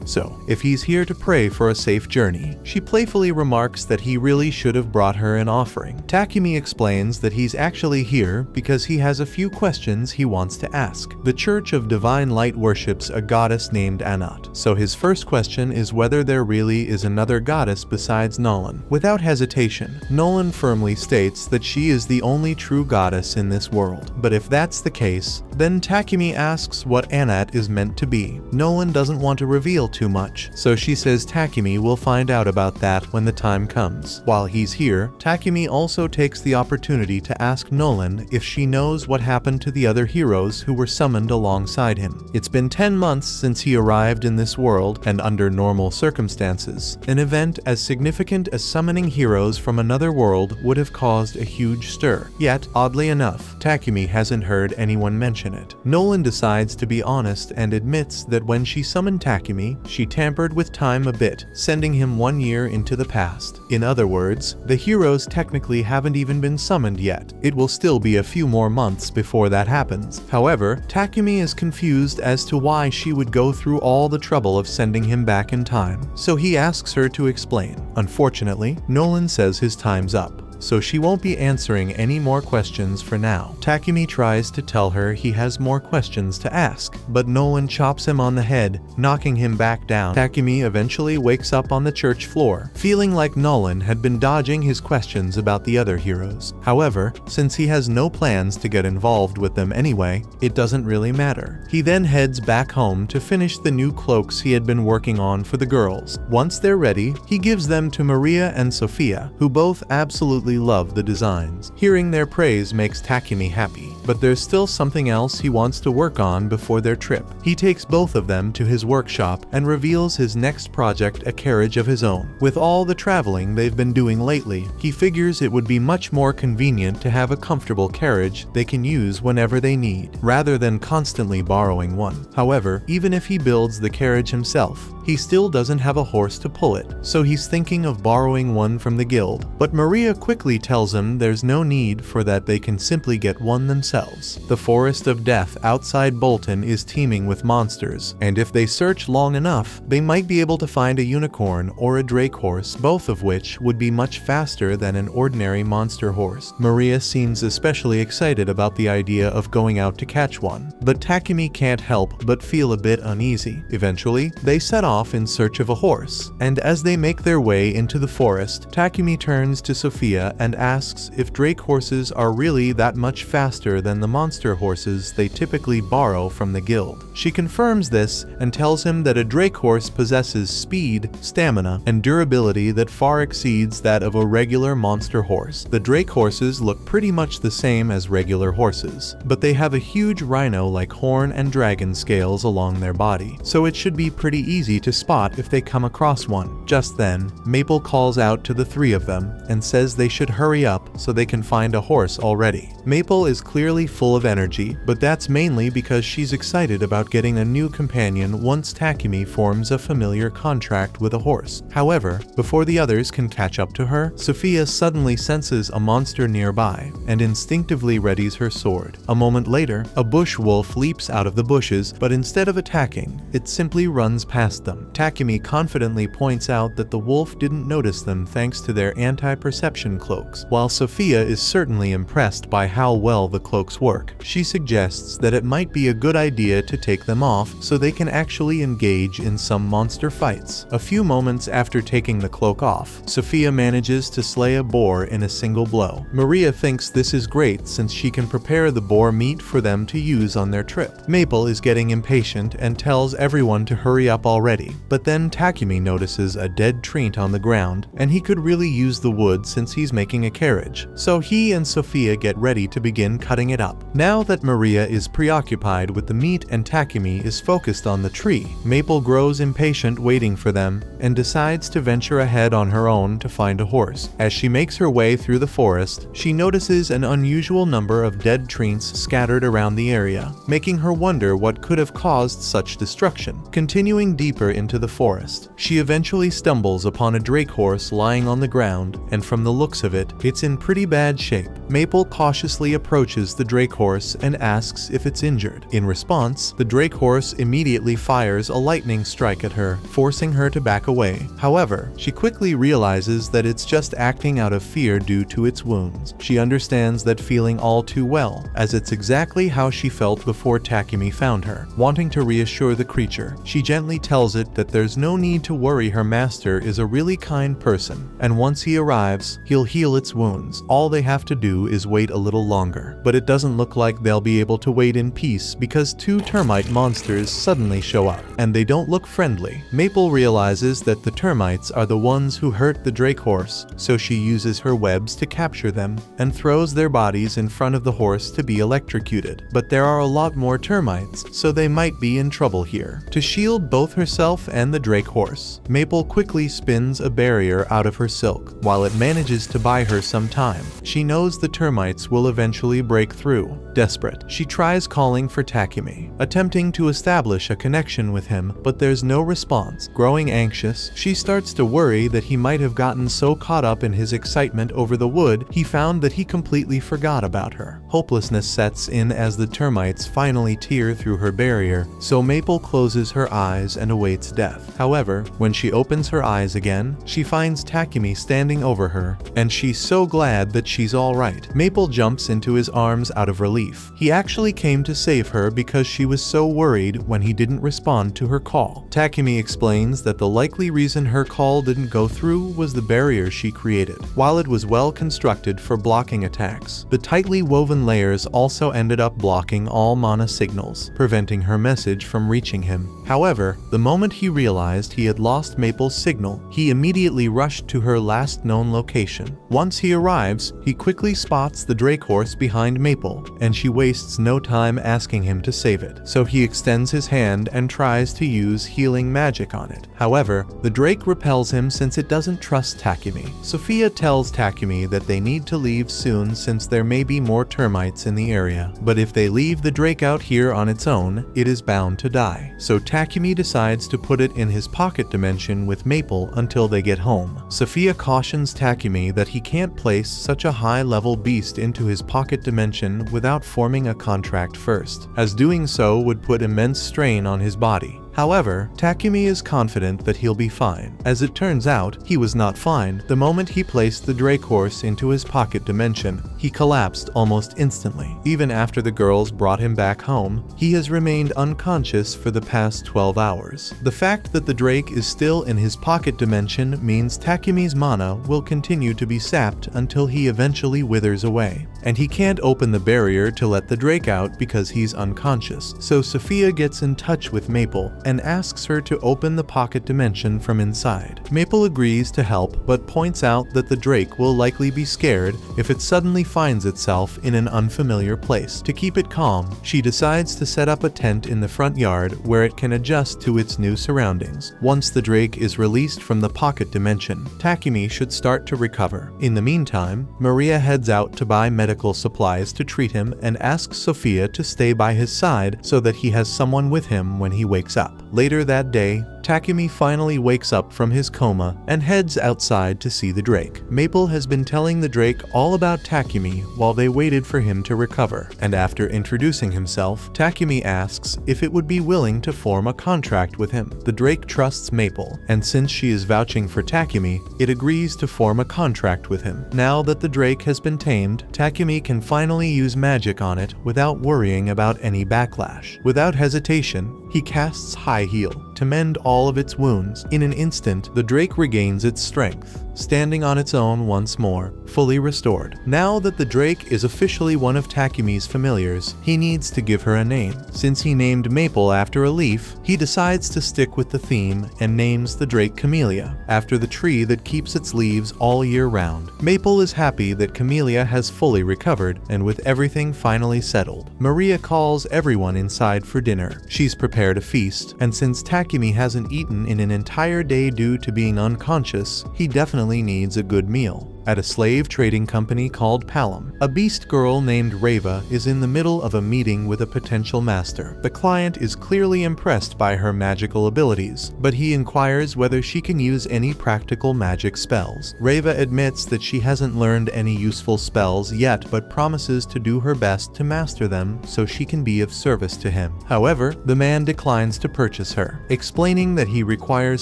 So, if he's here to pray for a safe journey, she playfully remarks that he really should have brought her an offering. Takumi explains that he's actually here because he has a few questions he wants to ask. The Church of Divine Light worships a goddess named Anat, so his first question is whether there really is another goddess besides Nolan. Without hesitation, Nolan firmly states that she is the only true goddess in this world. But if that's the case, then Takumi asks what Anat is meant to be. Nolan doesn't want to reveal too much, so she says Takumi will find out about that when the time comes. While he's here, Takumi also takes the opportunity to ask Nolan if she knows what happened to the other heroes who were summoned alongside him. It's been 10 months since he arrived in this world, and under normal circumstances, an event as significant as summoning heroes from another world would have caused a huge stir. Yet, oddly enough, Takumi hasn't heard anyone mention it. Nolan decides to be honest and admits that when she summoned Takumi, she tampered with time a bit, sending him 1 year into the past. In other words, the heroes technically haven't even been summoned yet. It will still be a few more months before that happens. However, Takumi is confused as to why she would go through all the trouble of sending him back in time, so he asks her to explain. Unfortunately, Nolan says his time's up, so she won't be answering any more questions for now. Takumi tries to tell her he has more questions to ask, but Nolan chops him on the head, knocking him back down. Takumi eventually wakes up on the church floor, feeling like Nolan had been dodging his questions about the other heroes. However, since he has no plans to get involved with them anyway, it doesn't really matter. He then heads back home to finish the new cloaks he had been working on for the girls. Once they're ready, he gives them to Maria and Sophia, who both absolutely love the designs. Hearing their praise makes Takumi happy, but there's still something else he wants to work on before their trip. He takes both of them to his workshop and reveals his next project, a carriage of his own. With all the traveling they've been doing lately, he figures it would be much more convenient to have a comfortable carriage they can use whenever they need, rather than constantly borrowing one. However, even if he builds the carriage himself, he still doesn't have a horse to pull it, so he's thinking of borrowing one from the guild. But Maria quickly tells him there's no need for that, they can simply get one themselves. The Forest of Death outside Bolton is teeming with monsters, and if they search long enough, they might be able to find a unicorn or a drake horse, both of which would be much faster than an ordinary monster horse. Maria seems especially excited about the idea of going out to catch one, but Takumi can't help but feel a bit uneasy. Eventually, they set off off in search of a horse, and as they make their way into the forest, Takumi turns to Sophia and asks if drake horses are really that much faster than the monster horses they typically borrow from the guild. She confirms this and tells him that a drake horse possesses speed, stamina, and durability that far exceeds that of a regular monster horse. The drake horses look pretty much the same as regular horses, but they have a huge rhino-like horn and dragon scales along their body, so it should be pretty easy to spot if they come across one. Just then, Maple calls out to the three of them and says they should hurry up so they can find a horse already. Maple is clearly full of energy, but that's mainly because she's excited about getting a new companion once Takumi forms a familiar contract with a horse. However, before the others can catch up to her, Sophia suddenly senses a monster nearby and instinctively readies her sword. A moment later, a bush wolf leaps out of the bushes, but instead of attacking, it simply runs past them. Takumi confidently points out that the wolf didn't notice them thanks to their anti-perception cloaks. While Sophia is certainly impressed by how well the cloaks work, she suggests that it might be a good idea to take them off so they can actually engage in some monster fights. A few moments after taking the cloak off, Sophia manages to slay a boar in a single blow. Maria thinks this is great since she can prepare the boar meat for them to use on their trip. Maple is getting impatient and tells everyone to hurry up already, but then Takumi notices a dead tree on the ground, and he could really use the wood since he's making a carriage. So he and Sophia get ready to begin cutting it up. Now that Maria is preoccupied with the meat and Takumi is focused on the tree, Maple grows impatient waiting for them and decides to venture ahead on her own to find a horse. As she makes her way through the forest, she notices an unusual number of dead trees scattered around the area, making her wonder what could have caused such destruction. Continuing deeper into the forest, she eventually stumbles upon a drake horse lying on the ground, and from the looks of it, it's in pretty bad shape. Maple cautiously approaches the drake horse and asks if it's injured. In response, the drake horse immediately fires a lightning strike at her, forcing her to back away. However, she quickly realizes that it's just acting out of fear due to its wounds. She understands that feeling all too well, as it's exactly how she felt before Takumi found her. Wanting to reassure the creature, she gently tells it that there's no need to worry, her master is a really kind person, and once he arrives, he'll heal its wounds. All they have to do is wait a little longer. But it doesn't look like they'll be able to wait in peace because two termite monsters suddenly show up, and they don't look friendly. Maple realizes that the termites are the ones who hurt the drake horse, so she uses her webs to capture them and throws their bodies in front of the horse to be electrocuted. But there are a lot more termites, so they might be in trouble here. To shield both herself and the drake horse, Maple quickly spins a barrier out of her silk. While it manages to buy her some time, she knows the termites will eventually break through. Desperate, she tries calling for Takumi, attempting to establish a connection with him, but there's no response. Growing anxious, she starts to worry that he might have gotten so caught up in his excitement over the wood, he found that he completely forgot about her. Hopelessness sets in as the termites finally tear through her barrier, so Maple closes her eyes and awaits death. However, when she opens her eyes again, she finds Takumi standing over her, and she's so glad that she's alright. Maple jumps into his arms out of relief. He actually came to save her because she was so worried when he didn't respond to her call. Takumi explains that the likely reason her call didn't go through was the barrier she created. While it was well constructed for blocking attacks, the tightly woven layers also ended up blocking all mana signals, preventing her message from reaching him. However, the moment he realized he had lost Maple's signal, he immediately rushed to her last known location. Once he arrives, he quickly spots the drake horse behind Maple, and she wastes no time asking him to save it. So he extends his hand and tries to use healing magic on it. However, the drake repels him since it doesn't trust Takumi. Sophia tells Takumi that they need to leave soon since there may be more termites in the area, but if they leave the drake out here on its own, it is bound to die. So Takumi decides to put it in his pocket dimension with Maple until they get home. Sophia cautions Takumi that he can't place such a high-level beast into his pocket dimension without forming a contract first, as doing so would put immense strain on his body. However, Takumi is confident that he'll be fine. As it turns out, he was not fine. The moment he placed the Drake horse into his pocket dimension, he collapsed almost instantly. Even after the girls brought him back home, he has remained unconscious for the past 12 hours. The fact that the Drake is still in his pocket dimension means Takumi's mana will continue to be sapped until he eventually withers away. And he can't open the barrier to let the Drake out because he's unconscious. So Sophia gets in touch with Maple and asks her to open the pocket dimension from inside. Maple agrees to help but points out that the Drake will likely be scared if it suddenly finds itself in an unfamiliar place. To keep it calm, she decides to set up a tent in the front yard where it can adjust to its new surroundings. Once the Drake is released from the pocket dimension, Takumi should start to recover. In the meantime, Maria heads out to buy medical supplies to treat him and asks Sophia to stay by his side so that he has someone with him when he wakes up. Later that day, Takumi finally wakes up from his coma and heads outside to see the Drake. Maple has been telling the Drake all about Takumi while they waited for him to recover, and after introducing himself, Takumi asks if it would be willing to form a contract with him. The Drake trusts Maple, and since she is vouching for Takumi, it agrees to form a contract with him. Now that the Drake has been tamed, Takumi can finally use magic on it without worrying about any backlash. Without hesitation, he casts High Heal to mend all of its wounds. In an instant, the Drake regains its strength, standing on its own once more, fully restored. Now that the Drake is officially one of Takumi's familiars, he needs to give her a name. Since he named Maple after a leaf, he decides to stick with the theme and names the Drake Camellia, after the tree that keeps its leaves all year round. Maple is happy that Camellia has fully recovered, and with everything finally settled, Maria calls everyone inside for dinner. She's prepared a feast, and since Takumi hasn't eaten in an entire day due to being unconscious, he definitely needs a good meal. At a slave trading company called Palom, a beast girl named Reva is in the middle of a meeting with a potential master. The client is clearly impressed by her magical abilities, but he inquires whether she can use any practical magic spells. Reva admits that she hasn't learned any useful spells yet but promises to do her best to master them so she can be of service to him. However, the man declines to purchase her, explaining that he requires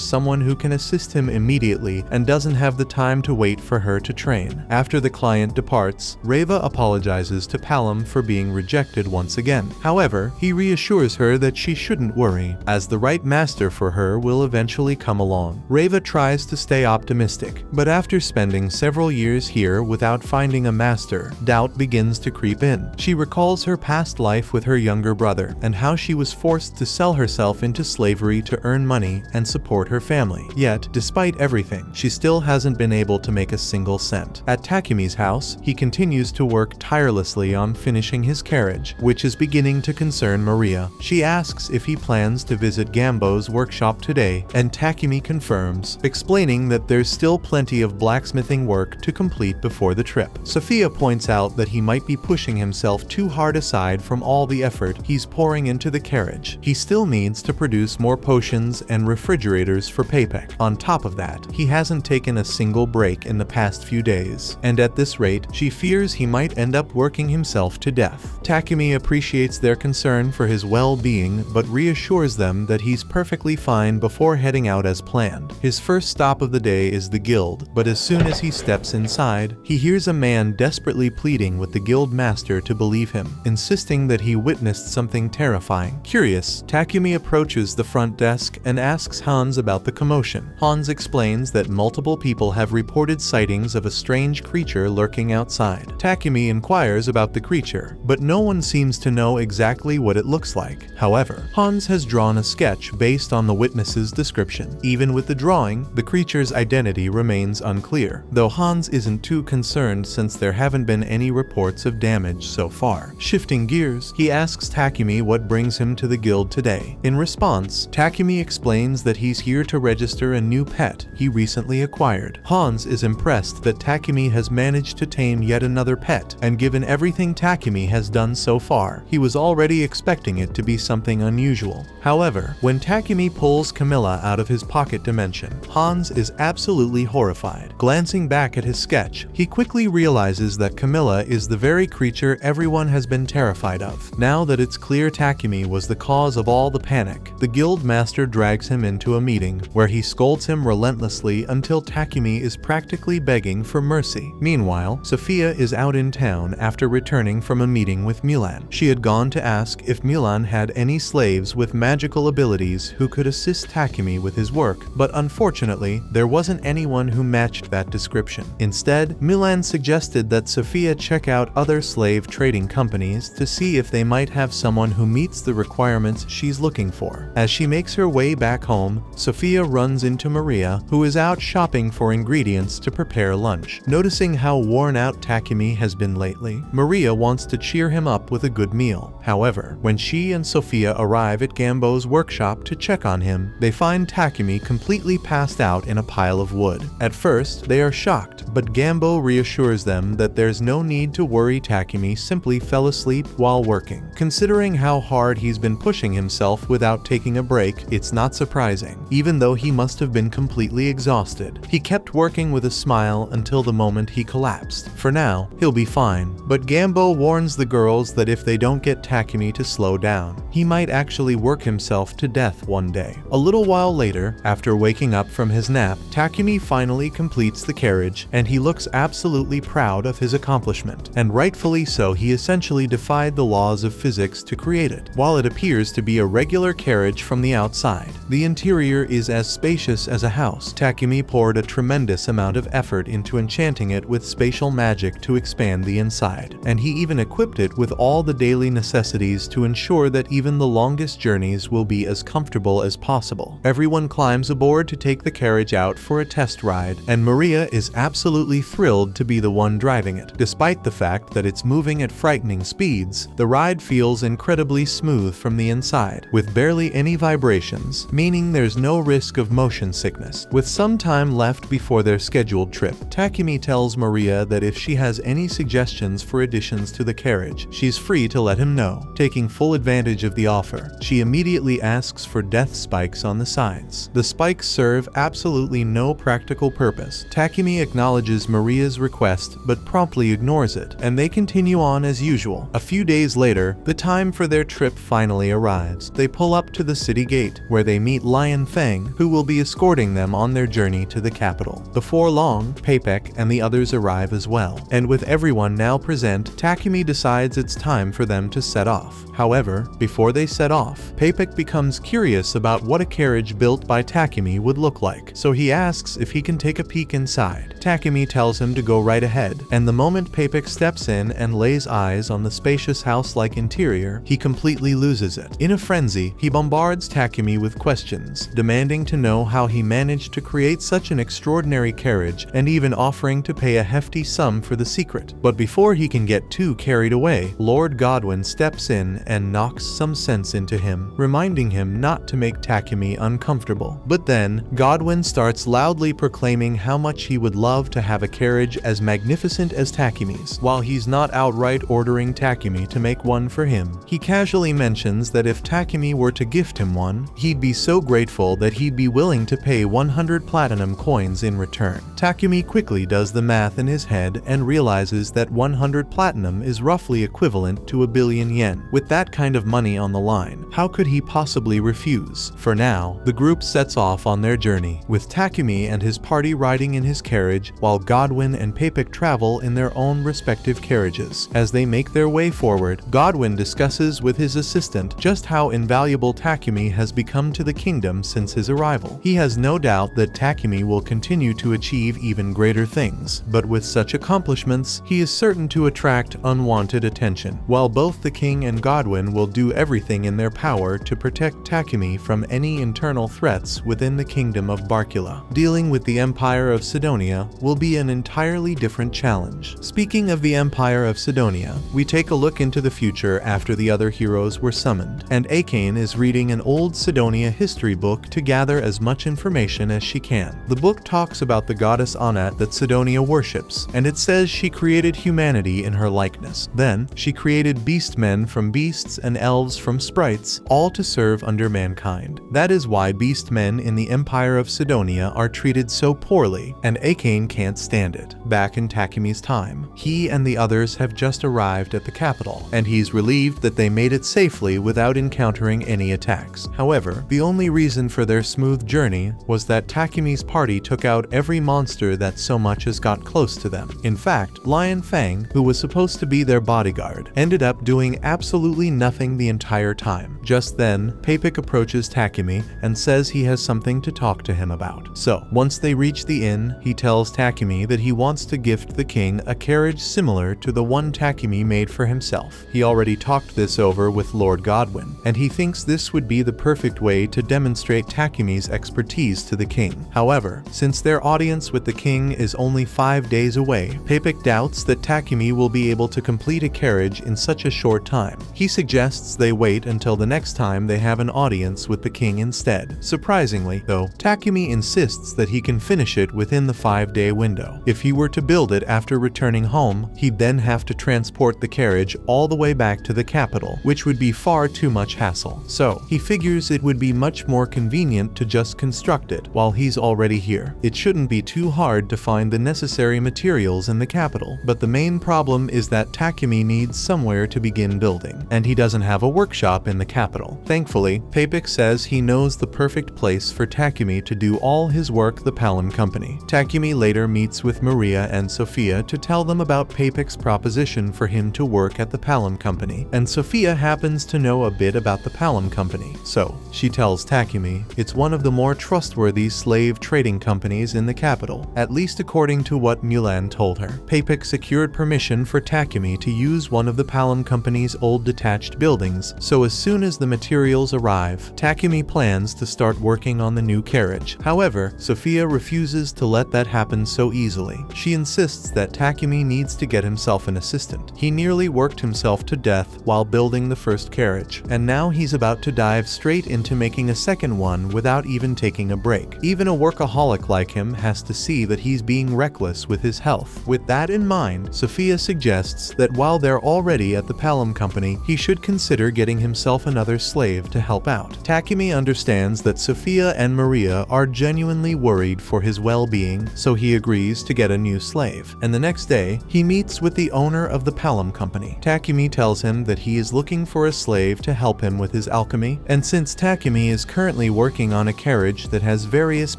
someone who can assist him immediately and doesn't have the time to wait for her to train. After the client departs, Reva apologizes to Palom for being rejected once again. However, he reassures her that she shouldn't worry, as the right master for her will eventually come along. Reva tries to stay optimistic, but after spending several years here without finding a master, doubt begins to creep in. She recalls her past life with her younger brother, and how she was forced to sell herself into slavery to earn money and support her family. Yet, despite everything, she still hasn't been able to make a single cent. At Takumi's house, he continues to work tirelessly on finishing his carriage, which is beginning to concern Maria. She asks if he plans to visit Gambo's workshop today, and Takumi confirms, explaining that there's still plenty of blacksmithing work to complete before the trip. Sophia points out that he might be pushing himself too hard aside from all the effort he's pouring into the carriage. He still needs to produce more potions and refrigerators for Paypek. On top of that, he hasn't taken a single break in the past few days, and at this rate, she fears he might end up working himself to death. Takumi appreciates their concern for his well-being, but reassures them that he's perfectly fine before heading out as planned. His first stop of the day is the guild, but as soon as he steps inside, he hears a man desperately pleading with the guild master to believe him, insisting that he witnessed something terrifying. Curious, Takumi approaches the front desk and asks Hans about the commotion. Hans explains that multiple people have reported sightings of a strange creature lurking outside. Takumi inquires about the creature, but no one seems to know exactly what it looks like. However, Hans has drawn a sketch based on the witness's description. Even with the drawing, the creature's identity remains unclear, though Hans isn't too concerned since there haven't been any reports of damage so far. Shifting gears, he asks Takumi what brings him to the guild today. In response, Takumi explains that he's here to register a new pet he recently acquired. Hans is impressed that Takumi has managed to tame yet another another pet, and given everything Takumi has done so far, he was already expecting it to be something unusual. However, when Takumi pulls Camilla out of his pocket dimension, Hans is absolutely horrified. Glancing back at his sketch, he quickly realizes that Camilla is the very creature everyone has been terrified of. Now that it's clear Takumi was the cause of all the panic, the guild master drags him into a meeting where he scolds him relentlessly until Takumi is practically begging for mercy. Meanwhile, Sophia is out in town after returning from a meeting with Mulan. She had gone to ask if Mulan had any slaves with magical abilities who could assist Takumi with his work, but unfortunately, there wasn't anyone who matched that description. Instead, Mulan suggested that Sophia check out other slave trading companies to see if they might have someone who meets the requirements she's looking for. As she makes her way back home, Sophia runs into Maria, who is out shopping for ingredients to prepare lunch. Noticing how worn out Takumi has been lately, Maria wants to cheer him up with a good meal. However, when she and Sophia arrive at Gambo's workshop to check on him, they find Takumi completely passed out in a pile of wood. At first, they are shocked, but Gambo reassures them that there's no need to worry. Takumi simply fell asleep while working. Considering how hard he's been pushing himself without taking a break, it's not surprising. Even though he must have been completely exhausted, he kept working with a smile until the moment he collapsed. For now, he'll be fine, but Gambo warns the girls that if they don't get Takumi to slow down, he might actually work himself to death one day. A little while later, after waking up from his nap, Takumi finally completes the carriage, and he looks absolutely proud of his accomplishment. And rightfully so, he essentially defied the laws of physics to create it. While it appears to be a regular carriage from the outside, the interior is as spacious as a house. Takumi poured a tremendous amount of effort into enchanting it with spatial magic to expand the inside, and he even equipped it with all the daily necessities to ensure that even the longest journeys will be as comfortable as possible. Everyone climbs aboard to take the carriage out for a test ride, and Maria is absolutely thrilled to be the one driving it. Despite the fact that it's moving at frightening speeds, the ride feels incredibly smooth from the inside, with barely any vibrations, meaning there's no risk of motion sickness. With some time left before their scheduled trip, Takumi tells Maria that if she has any suggestions for additions to the carriage, she's free to let him know. Taking full advantage of the offer, she immediately asks for death spikes on the sides. The spikes serve absolutely no practical purpose. Takumi acknowledges Maria's request, but promptly ignores it, and they continue on as usual. A few days later, the time for their trip finally arrives. They pull up to the city gate, where they meet Lion Feng, who will be escorting them on their journey to the capital. Before long, Papek and the others arrive as well, and with everyone now present, Takumi decides it's time for them to set off. However, before they set off, Papek becomes curious about what a carriage built by Takumi would look like, so he asks if he can take a peek inside. Takumi tells him to go right ahead, and the moment Papek steps in and lays eyes on the spacious house-like interior, he completely loses it. In a frenzy, he bombards Takumi with questions, demanding to know how he managed to create such an extraordinary carriage, and even offering to pay a hefty sum for the secret. But before he can get too carried away, Lord Godwin steps in and knocks some sense into him, reminding him not to make Takumi uncomfortable. But then, Godwin starts loudly proclaiming how much he would love to have a carriage as magnificent as Takumi's. While he's not outright ordering Takumi to make one for him, he casually mentions that if Takumi were to gift him one, he'd be so grateful that he'd be willing to pay 100 platinum coins in return. Takumi quickly does the math in his head and realizes that 100 platinum is roughly equivalent to 1 billion yen. With that kind of money on the line, how could he possibly refuse? For now, the group sets off on their journey, with Takumi and his party riding in his carriage, while Godwin and Papek travel in their own respective carriages. As they make their way forward, Godwin discusses with his assistant just how invaluable Takumi has become to the kingdom since his arrival. He has no doubt that Takumi will continue to achieve even greater things, but with such accomplishments, he is certain to attract unwanted attention. While both the king and Godwin Godwin will do everything in their power to protect Takumi from any internal threats within the kingdom of Barkula. Dealing with the Empire of Sidonia will be an entirely different challenge. Speaking of the Empire of Sidonia, we take a look into the future after the other heroes were summoned, and 𝐂𝐻𝐿 is reading an old Sidonia history book to gather as much information as she can. The book talks about the goddess Anat that Sidonia worships, and it says she created humanity in her likeness. Then, she created beastmen from beasts and elves from sprites, all to serve under mankind. That is why beastmen in the Empire of Sidonia are treated so poorly, and 𝐂𝐻𝐿 can't stand it. Back in Takumi's time, he and the others have just arrived at the capital, and he's relieved that they made it safely without encountering any attacks. However, the only reason for their smooth journey was that Takumi's party took out every monster that so much as got close to them. In fact, Lion Fang, who was supposed to be their bodyguard, ended up doing absolutely nothing the entire time. Just then, 𝐵𝐵𝐵 approaches Takumi and says he has something to talk to him about. So, once they reach the inn, he tells Takumi that he wants to gift the king a carriage similar to the one Takumi made for himself. He already talked this over with Lord Godwin, and he thinks this would be the perfect way to demonstrate Takumi's expertise to the king. However, since their audience with the king is only 5 days away, 𝐵𝐵𝐵 doubts that Takumi will be able to complete a carriage in such a short time. He suggests they wait until the next time they have an audience with the king instead. Surprisingly, though, Takumi insists that he can finish it within the 5-day window. If he were to build it after returning home, he'd then have to transport the carriage all the way back to the capital, which would be far too much hassle. So, he figures it would be much more convenient to just construct it while he's already here. It shouldn't be too hard to find the necessary materials in the capital, but the main problem is that Takumi needs somewhere to begin building, and he doesn't have a workshop in the capital. Thankfully, 𝐵𝐵𝐵 says he knows the perfect place for Takumi to do all his work, the Palom Company. Takumi later meets with Maria and Sophia to tell them about 𝐵𝐵𝐵's proposition for him to work at the Palom Company, and Sophia happens to know a bit about the Palom Company. So, she tells Takumi it's one of the more trustworthy slave trading companies in the capital, at least according to what Mulan told her. 𝐵𝐵𝐵 secured permission for Takumi to use one of the Palom Company's old detached buildings, so as soon as the materials arrive, Takumi plans to start working on the new carriage. However, Sophia refuses to let that happen so easily. She insists that Takumi needs to get himself an assistant. He nearly worked himself to death while building the first carriage, and now he's about to dive straight into making a second one without even taking a break. Even a workaholic like him has to see that he's being reckless with his health. With that in mind, Sophia suggests that while they're already at the Palom Company, he should consider getting himself another slave to help out. Takumi understands that Sophia and Maria are genuinely worried for his well-being, so he agrees to get a new slave. And the next day, he meets with the owner of the Palom Company. Takumi tells him that he is looking for a slave to help him with his alchemy, and since Takumi is currently working on a carriage that has various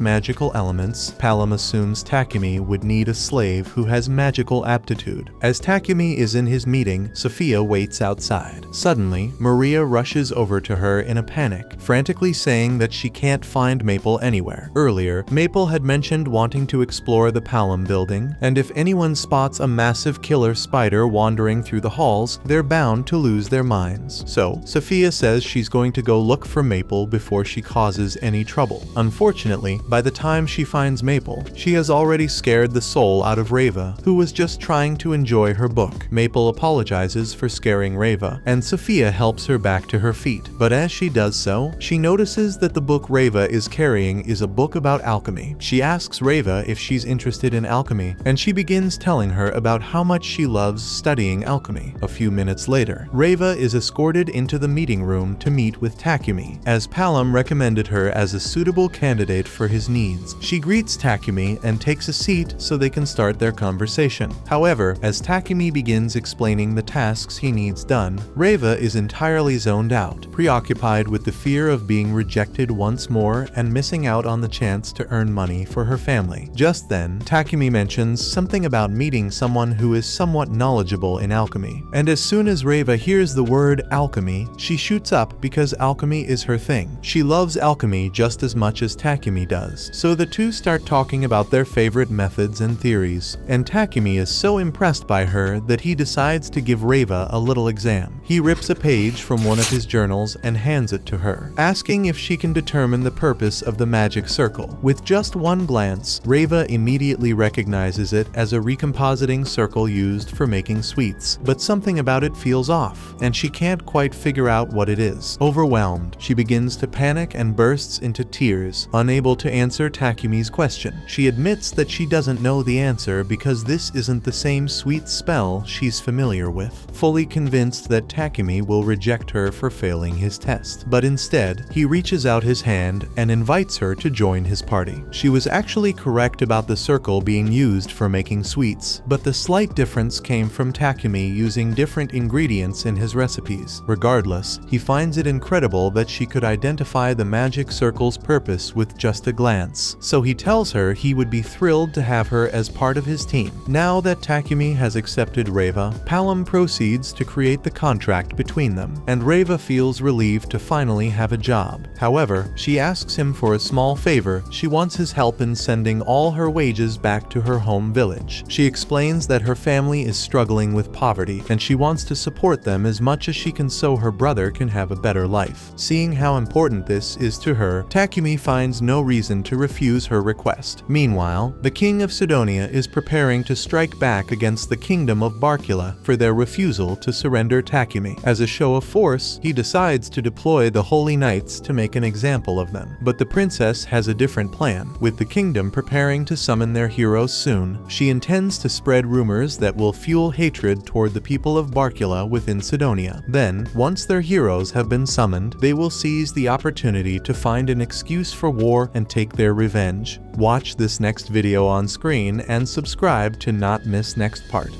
magical elements, Palom assumes Takumi would need a slave who has magical aptitude. As Takumi is in his meeting, Sophia waits outside. Suddenly, Maria rushes over to her in a panic, frantically saying that she can't find 𝐵𝐵𝐵 anywhere. Earlier, 𝐵𝐵𝐵 had mentioned wanting to explore the Palom building, and if anyone spots a massive killer spider wandering through the halls, they're bound to lose their minds. So, Sophia says she's going to go look for 𝐵𝐵𝐵 before she causes any trouble. Unfortunately, by the time she finds 𝐵𝐵𝐵, she has already scared the soul out of Reva, who was just trying to enjoy her book. 𝐵𝐵𝐵 apologizes for scaring Reva, and Sophia helps her back to her feet. But as she does so, she notices that the book Reva is carrying is a book about alchemy. She asks Reva if she's interested in alchemy, and she begins telling her about how much she loves studying alchemy. A few minutes later, Reva is escorted into the meeting room to meet with Takumi, as Palom recommended her as a suitable candidate for his needs. She greets Takumi and takes a seat so they can start their conversation. However, as Takumi begins explaining the tasks he needs done, Reva is entirely zoned out, preoccupied with the fear of being rejected once more and missing out on the chance to earn money for her family. Just then, Takumi mentions something about meeting someone who is somewhat knowledgeable in alchemy, and as soon as Reva hears the word alchemy, she shoots up because alchemy is her thing. She loves alchemy just as much as Takumi does, so the two start talking about their favorite methods and theories, and Takumi is so impressed by her that he decides to give Reva a little exam. He He rips a page from one of his journals and hands it to her, asking if she can determine the purpose of the magic circle. With just one glance, Reva immediately recognizes it as a recompositing circle used for making sweets, but something about it feels off, and she can't quite figure out what it is. Overwhelmed, she begins to panic and bursts into tears, unable to answer Takumi's question. She admits that she doesn't know the answer because this isn't the same sweet spell she's familiar with, fully convinced that Takumi will reject her for failing his test. But instead, he reaches out his hand and invites her to join his party. She was actually correct about the circle being used for making sweets, but the slight difference came from Takumi using different ingredients in his recipes. Regardless, he finds it incredible that she could identify the magic circle's purpose with just a glance, so he tells her he would be thrilled to have her as part of his team. Now that Takumi has accepted Reva, Palom proceeds to create the contract between them, and Reva feels relieved to finally have a job. However, she asks him for a small favor. She wants his help in sending all her wages back to her home village. She explains that her family is struggling with poverty, and she wants to support them as much as she can so her brother can have a better life. Seeing how important this is to her, Takumi finds no reason to refuse her request. Meanwhile, the king of Sidonia is preparing to strike back against the kingdom of Barkula for their refusal to surrender Takumi. As a show of force, he decides to deploy the holy knights to make an example of them. But the princess has a different plan. With the kingdom preparing to summon their heroes soon, she intends to spread rumors that will fuel hatred toward the people of Barkula within Sidonia. Then, once their heroes have been summoned, they will seize the opportunity to find an excuse for war and take their revenge. Watch this next video on screen and subscribe to not miss next part.